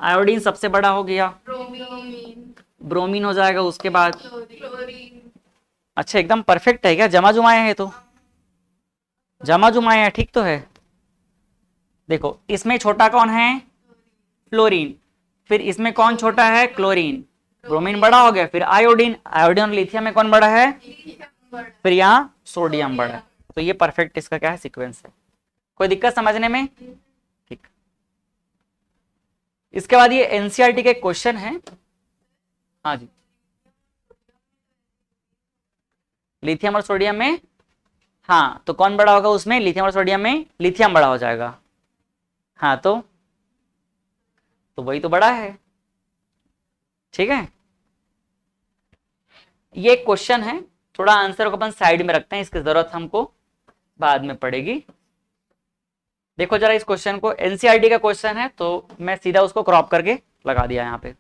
आयोडीन सबसे बड़ा हो गया, ब्रोमीन, ब्रोमीन हो जाएगा उसके बाद। क्लोरीन, अच्छा एकदम परफेक्ट है क्या, जमा जुमाया है, तो जमा जुमाया है, ठीक तो है। देखो इसमें छोटा कौन है, फ्लोरीन, फिर इसमें कौन छोटा है, क्लोरीन, ब्रोमीन बड़ा हो गया, फिर आयोडीन, आयोडीन और लिथियम में कौन बड़ा है, फिर यहाँ सोडियम बड़ा है। तो ये परफेक्ट इसका क्या है, सीक्वेंस है। कोई दिक्कत समझने में, ठीक। इसके बाद ये एनसीईआरटी के क्वेश्चन है। हाँ जी, लिथियम और सोडियम में, हाँ तो कौन बड़ा होगा उसमें, लिथियम और सोडियम में लिथियम बड़ा हो जाएगा। हाँ तो वही तो बड़ा है, ठीक है। ये क्वेश्चन है, थोड़ा आंसर को अपन साइड में रखते हैं, इसकी जरूरत हमको बाद में पड़ेगी। देखो जरा इस क्वेश्चन को, एनसीईआरटी का क्वेश्चन है, तो मैं सीधा उसको क्रॉप करके लगा दिया यहाँ पे।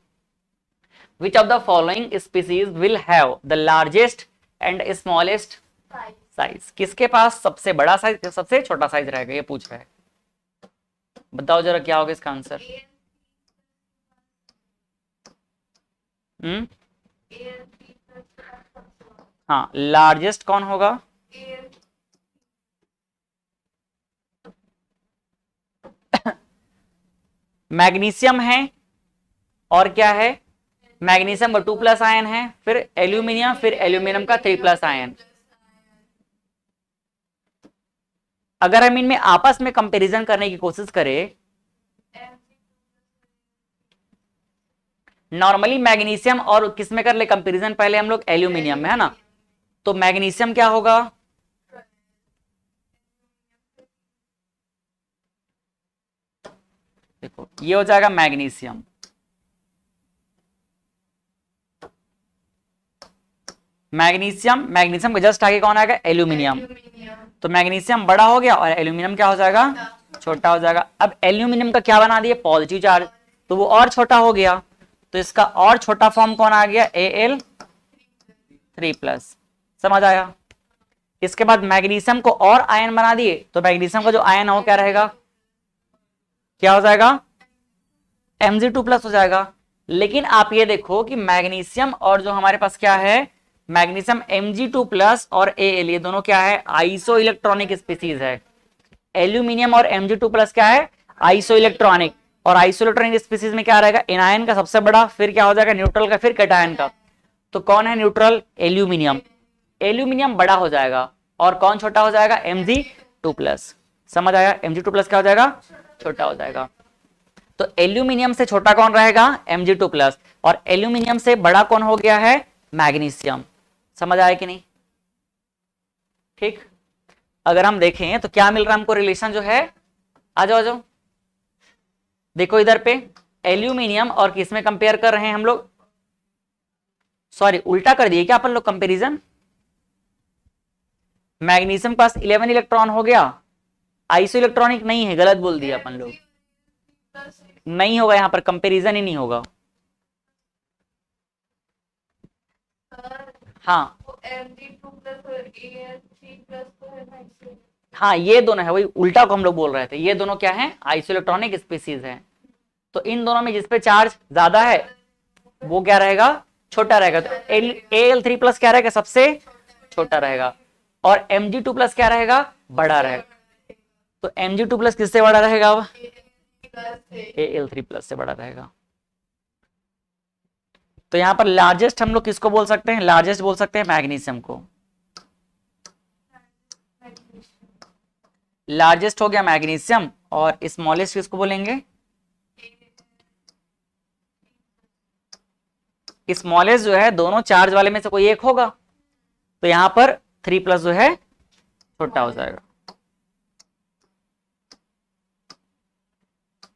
Which of the following species will have the largest and smallest size, किसके पास सबसे बड़ा साइज, सबसे छोटा साइज रहेगा, ये पूछ रहा है। बताओ जरा क्या होगा इसका आंसर। हम्म हाँ, लार्जेस्ट कौन होगा? Al. मैग्नीशियम है, और क्या है? मैग्नीशियम का 2+ आयन है, फिर एल्यूमिनियम, फिर एल्यूमिनियम का 3+ आयन। अगर हम इनमें आपस में कंपैरिजन करने की कोशिश करें, नॉर्मली मैग्नीशियम और किस में कर ले कंपैरिजन? पहले हम लोग एल्यूमिनियम में, है ना? तो मैग्नीशियम क्या होगा? देखो ये हो जाएगा मैग्नीशियम। मैग्नीशियम, मैग्नीशियम के जस्ट आगे कौन आएगा? एल्यूमिनियम। तो मैग्नीशियम बड़ा हो गया और एल्यूमिनियम क्या हो जाएगा? छोटा हो जाएगा। अब एल्यूमिनियम का क्या बना दिए? पॉजिटिव चार्ज, तो वो और छोटा हो गया। तो इसका और छोटा फॉर्म कौन आ गया? Al3+। समझ आया? इसके बाद मैग्नीशियम को और आयन बना दिए, तो मैग्नीशियम का जो आयन हो क्या रहेगा? क्या हो जाएगा? Mg2+ हो जाएगा। लेकिन आप ये देखो कि मैग्नीशियम और जो हमारे पास क्या है, मैग्नीशियम Mg2+ और Al, ये दोनों क्या है? आइसो इलेक्ट्रॉनिक स्पीसीज है। एल्यूमिनियम और Mg2+ क्या है? Iso electronic. और आइसो इलेक्ट्रॉनिक स्पीसीज में क्या रहेगा? एनायन का सबसे बड़ा, फिर क्या हो जाएगा? न्यूट्रल का, फिर कैटायन का। तो कौन है न्यूट्रल? एल्यूमिनियम। एल्यूमिनियम बड़ा हो जाएगा और कौन छोटा हो जाएगा? Mg2+। समझ आया? Mg2+ क्या हो जाएगा? छोटा हो जाएगा। तो एल्यूमिनियम से छोटा कौन रहेगा? Mg2+। और एल्यूमिनियम से बड़ा कौन हो गया है? मैग्नीशियम। समझ आया कि नहीं? ठीक। अगर हम देखें तो क्या मिल रहा है हमको रिलेशन जो है? आ जाओ आ जाओ, देखो इधर पे एल्यूमिनियम और किस में कंपेयर कर रहे हैं हम लोग? सॉरी, उल्टा कर दिए क्या अपन लोग कंपेरिजन? मैग्नीशियम पास 11 इलेक्ट्रॉन हो गया, आइसो इलेक्ट्रॉनिक नहीं है, गलत बोल दिया अपन लोग। नहीं होगा, यहां पर कंपेरिजन ही नहीं होगा। हाँ Mg2+ और Al3+ तो है ना? हाँ, ये दोनों है, वही उल्टा को हम लोग बोल रहे थे। ये दोनों क्या है? आइसो इलेक्ट्रॉनिक स्पीसीज है। तो इन दोनों में जिसपे चार्ज ज्यादा है वो क्या रहेगा? छोटा रहेगा। तो Al3+ क्या रहेगा? सबसे छोटा रहेगा। और Mg2+ क्या रहेगा? बड़ा रहेगा। तो Mg2+ किससे बड़ा रहेगा? अब Al3+ से बड़ा रहेगा। तो यहां पर लार्जेस्ट हम लोग किसको बोल सकते हैं? लार्जेस्ट बोल सकते हैं मैग्नीशियम को। लार्जेस्ट हो गया मैग्नीशियम, और स्मॉलेस्ट किसको बोलेंगे? स्मॉलेस्ट जो है दोनों चार्ज वाले में से कोई एक होगा। तो यहां पर 3+ जो है छोटा हो जाएगा।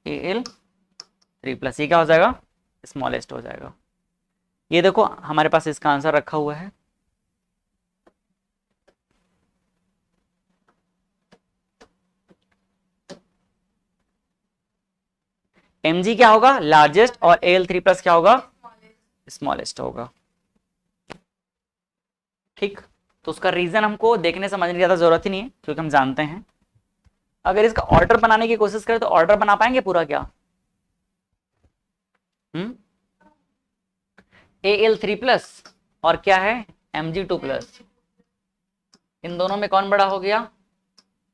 Al3+, ये क्या हो जाएगा? स्मॉलेस्ट हो जाएगा। ये देखो हमारे पास इसका आंसर रखा हुआ है। Mg क्या होगा? लार्जेस्ट, और Al3+ क्या होगा? स्मॉलेस्ट होगा। ठीक। तो उसका रीजन हमको देखने समझने की ज्यादा जरूरत ही नहीं है, क्योंकि हम जानते हैं। अगर इसका ऑर्डर बनाने की कोशिश करें तो ऑर्डर बना पाएंगे पूरा क्या? Al3+ और क्या है? Mg2+। इन दोनों में कौन बड़ा हो गया?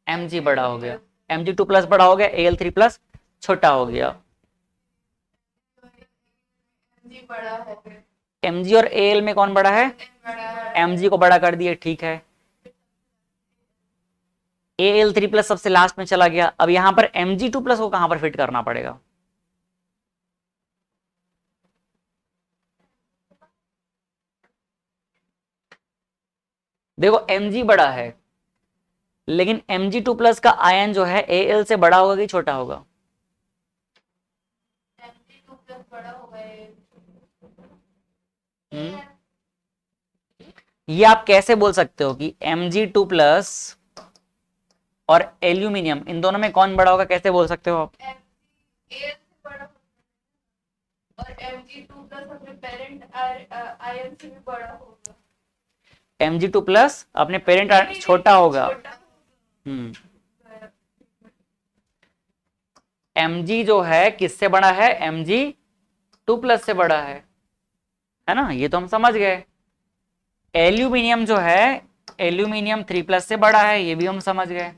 Mg बड़ा हो गया। Mg2+ बड़ा हो गया, Al3+ छोटा हो गया। Mg बड़ा है, Mg और Al में कौन बड़ा है? बड़ा है। Mg को बड़ा कर दिए, ठीक है। Al3+ सबसे लास्ट में चला गया। अब यहां पर Mg2+ को कहां पर फिट करना पड़ेगा? देखो Mg बड़ा है, लेकिन Mg2+ का आयन जो है Al से बड़ा होगा कि छोटा होगा? Mg2+ बड़ा होगा ये आप कैसे बोल सकते हो कि Mg2+ और एल्यूमिनियम, इन दोनों में कौन बड़ा होगा? कैसे बोल सकते हो आप? Al से बड़ा होगा और Mg2+ अपने पेरेंट आयन से भी बड़ा होगा। Mg2+ अपने पेरेंट छोटा होगा। Mg जो है किससे बड़ा है? Mg2+ से बड़ा है ना? ये तो हम समझ गए। एल्यूमिनियम जो है, एल्यूमिनियम 3+ से बड़ा है, ये भी हम समझ गए।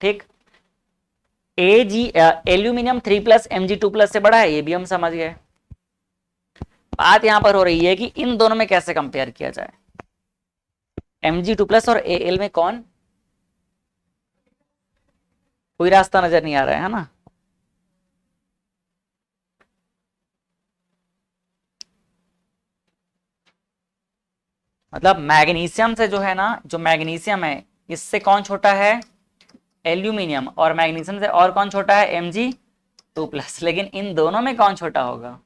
ठीक, एल्यूमिनियम 3+ Mg2+ से बड़ा है, ये भी हम समझ गए। बात यहां पर हो रही है कि इन दोनों में कैसे कंपेयर किया जाए, Mg2+ और Al में कौन, कोई रास्ता नजर नहीं आ रहा है ना। मतलब मैग्नीशियम से जो है ना, जो मैग्नीशियम है इससे कौन छोटा है, एल्यूमिनियम, और मैग्नीशियम से और कौन छोटा है, Mg2+। लेकिन इन दोनों में कौन छोटा होगा,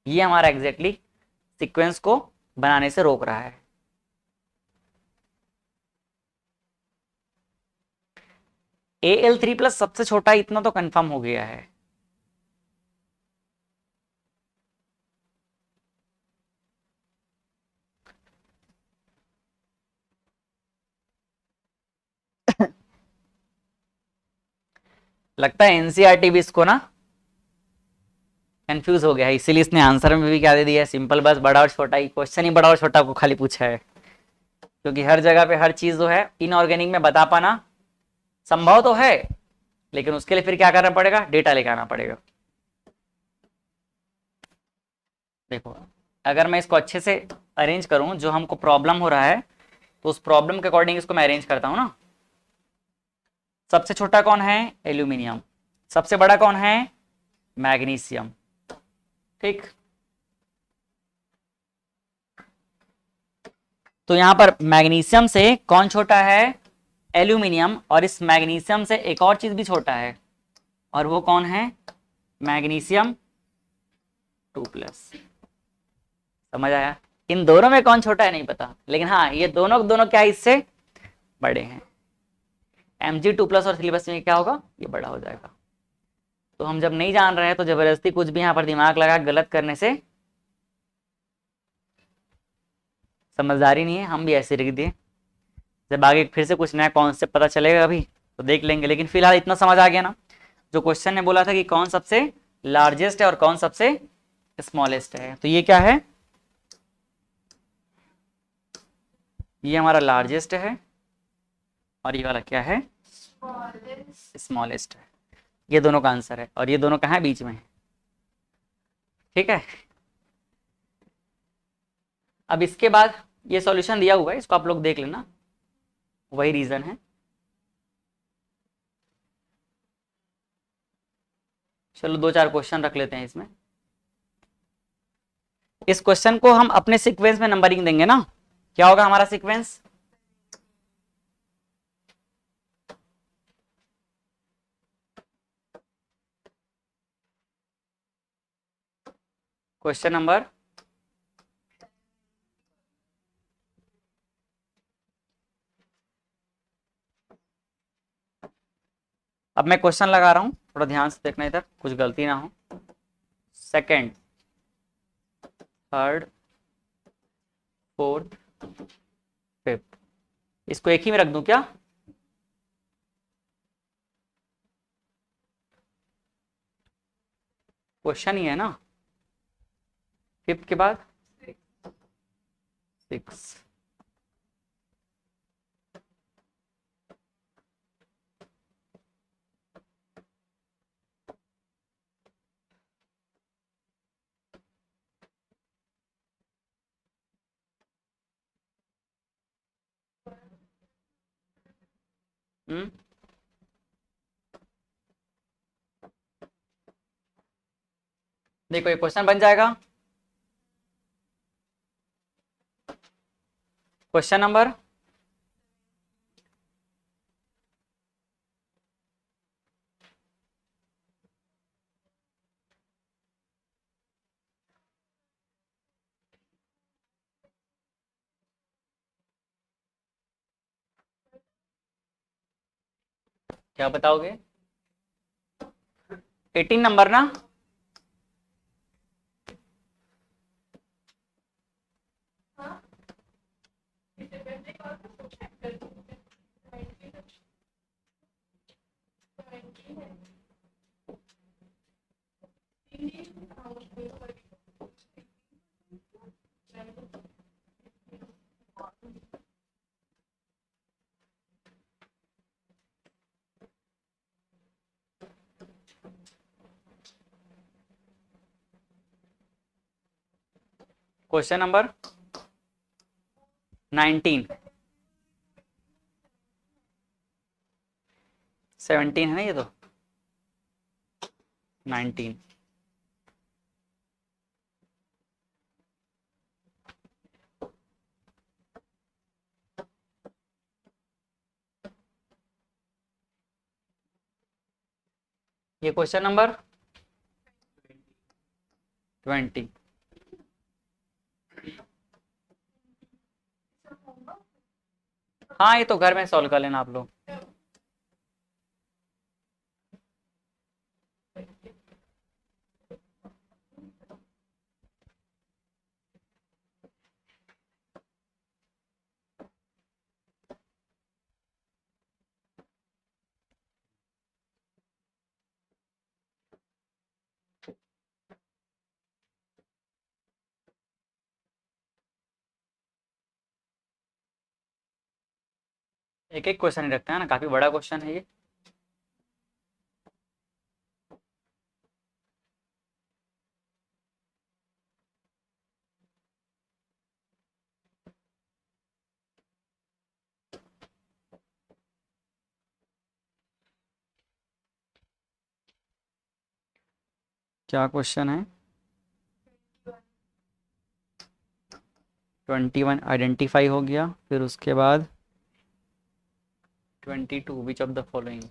ये हमारा एग्जैक्टली सीक्वेंस को बनाने से रोक रहा है। Al3+ सबसे छोटा है, इतना तो कंफर्म हो गया है। लगता है एनसीईआरटी भी इसको ना कंफ्यूज हो गया है, इसीलिए इसने आंसर में भी क्या दे दिया है, सिंपल, बस बड़ा और छोटा ही, क्वेश्चन ही बड़ा और छोटा को खाली पूछा है। क्योंकि हर जगह पे हर चीज जो है इनऑर्गेनिक में बता पाना संभव तो है, लेकिन उसके लिए फिर क्या करना पड़ेगा, डेटा लेके आना पड़ेगा। देखो, अगर मैं इसको अच्छे से अरेंज करूं, जो हमको प्रॉब्लम हो रहा है, तो उस प्रॉब्लम के अकॉर्डिंग इसको मैं अरेंज करता हूं ना। सबसे छोटा कौन है, एल्यूमिनियम। सबसे बड़ा कौन है, मैग्नीशियम। ठीक, तो यहां पर मैग्नीशियम से कौन छोटा है, एल्यूमिनियम, और इस मैग्नीशियम से एक और चीज भी छोटा है, और वो कौन है, मैग्नीशियम 2+। समझ आया, इन दोनों में कौन छोटा है नहीं पता, लेकिन हाँ ये दोनों दोनों क्या इससे बड़े हैं। Mg2+ और 3+ में क्या होगा, ये बड़ा हो जाएगा। तो हम जब नहीं जान रहे हैं तो जबरदस्ती कुछ भी यहाँ पर दिमाग लगा गलत करने से समझदारी नहीं है, हम भी ऐसे लिख दिए। जब आगे फिर से कुछ नया कॉन्सेप्ट पता चलेगा अभी तो देख लेंगे, लेकिन फिलहाल इतना समझ आ गया ना। जो क्वेश्चन ने बोला था कि कौन सबसे लार्जेस्ट है और कौन सबसे स्मॉलेस्ट है, तो ये क्या है, ये हमारा लार्जेस्ट है और ये वाला क्या है, स्मॉलेस्ट है। ये दोनों का आंसर है, और ये दोनों कहाँ है, बीच में। ठीक है, अब इसके बाद ये सॉल्यूशन दिया हुआ है, इसको आप लोग देख लेना, वही रीजन है। चलो 2-4 क्वेश्चन रख लेते हैं इसमें। इस क्वेश्चन को हम अपने सीक्वेंस में नंबरिंग देंगे ना, क्या होगा हमारा सीक्वेंस, क्वेश्चन नंबर अब मैं क्वेश्चन लगा रहा हूं, थोड़ा ध्यान से देखना इधर, कुछ गलती ना हो। सेकंड, थर्ड, फोर्थ, फिफ्थ, इसको एक ही में रख दूं क्या, क्वेश्चन ही है ना। फिफ्थ के बाद 6, देखो ये क्वेश्चन बन जाएगा, क्वेश्चन नंबर क्या बताओगे, 18 नंबर ना। क्वेश्चन नंबर 19, 17 है ना ये तो, 19। ये क्वेश्चन नंबर 20। हाँ ये तो घर में सॉल्व कर लेना आप लोग। एक एक क्वेश्चन ही रखते हैं ना, काफी बड़ा क्वेश्चन है ये। क्या क्वेश्चन है? 21 आइडेंटिफाई हो गया, फिर उसके बाद 22 विच ऑफ द फॉलोइंग।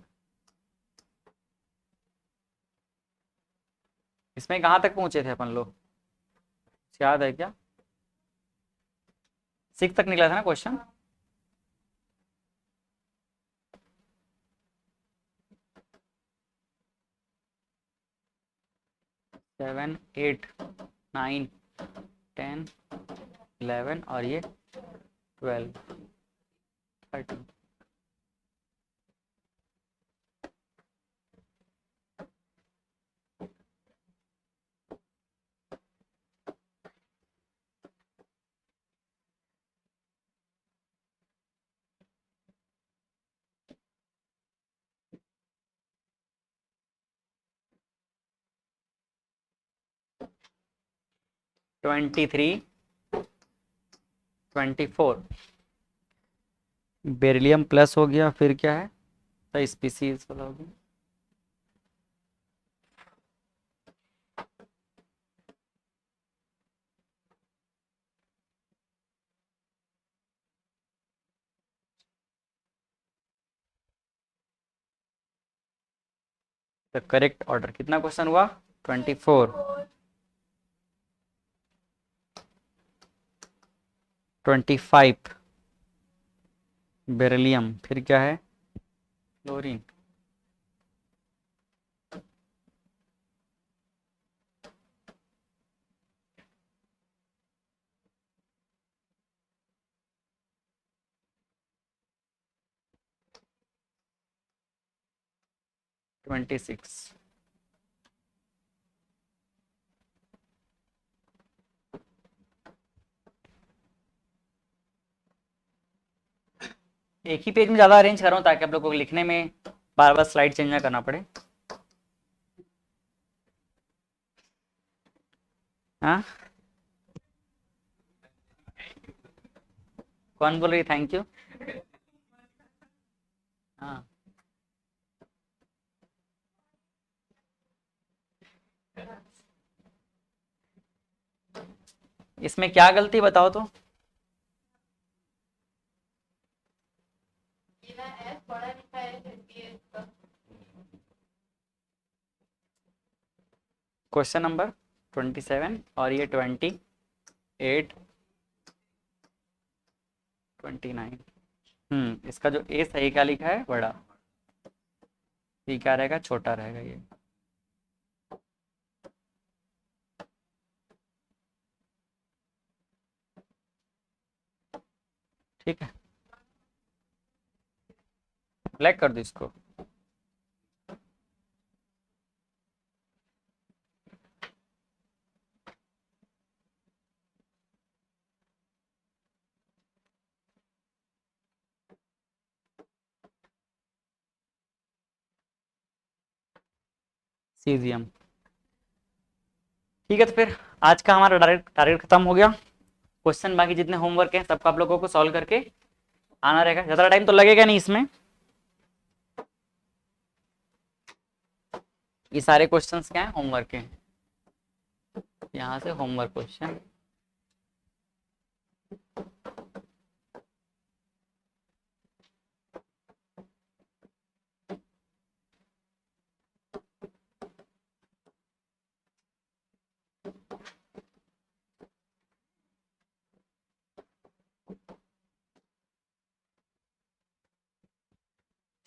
इसमें कहाँ तक पहुंचे थे अपन लोग, याद है क्या? 6 तक निकला था ना क्वेश्चन। सेवन, 8, 9, 10, 11 और ये 12, 13। ट्वेंटी थ्री, 24 बेरिलियम प्लस हो गया, फिर क्या है? तो स्पीसीज वाला हो गया। द करेक्ट ऑर्डर कितना क्वेश्चन हुआ? 24, 25 बेरिलियम, फिर क्या है? फ्लोरीन। Twenty six. एक ही पेज में ज़्यादा अरेंज कर रहा हूँ ताकि आप लोग को लिखने में बार बार स्लाइड चेंज ना करना पड़े। हाँ, कौन बोल रही थैंक यू? हाँ, इसमें क्या गलती बताओ तो। ये ना एस बड़ा लिखा है जबकि इसका क्वेश्चन नंबर 27 और ये 28, 29। इसका जो ए सही क्या लिखा है? बड़ा। बी क्या रहेगा? छोटा रहेगा ये। ठीक है, ब्लैक कर दो इसको। सीजियम। ठीक है, तो फिर आज का हमारा टारगेट खत्म हो गया। क्वेश्चन बाकी जितने होमवर्क हैं सबका आप लोगों को सॉल्व करके आना रहेगा। ज्यादा टाइम तो लगेगा नहीं इसमें। ये सारे क्वेश्चंस क्या है, होमवर्क के। यहाँ से होमवर्क क्वेश्चन।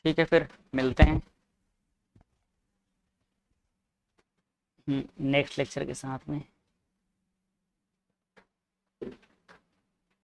ठीक है, फिर मिलते हैं नेक्स्ट लेक्चर के साथ में।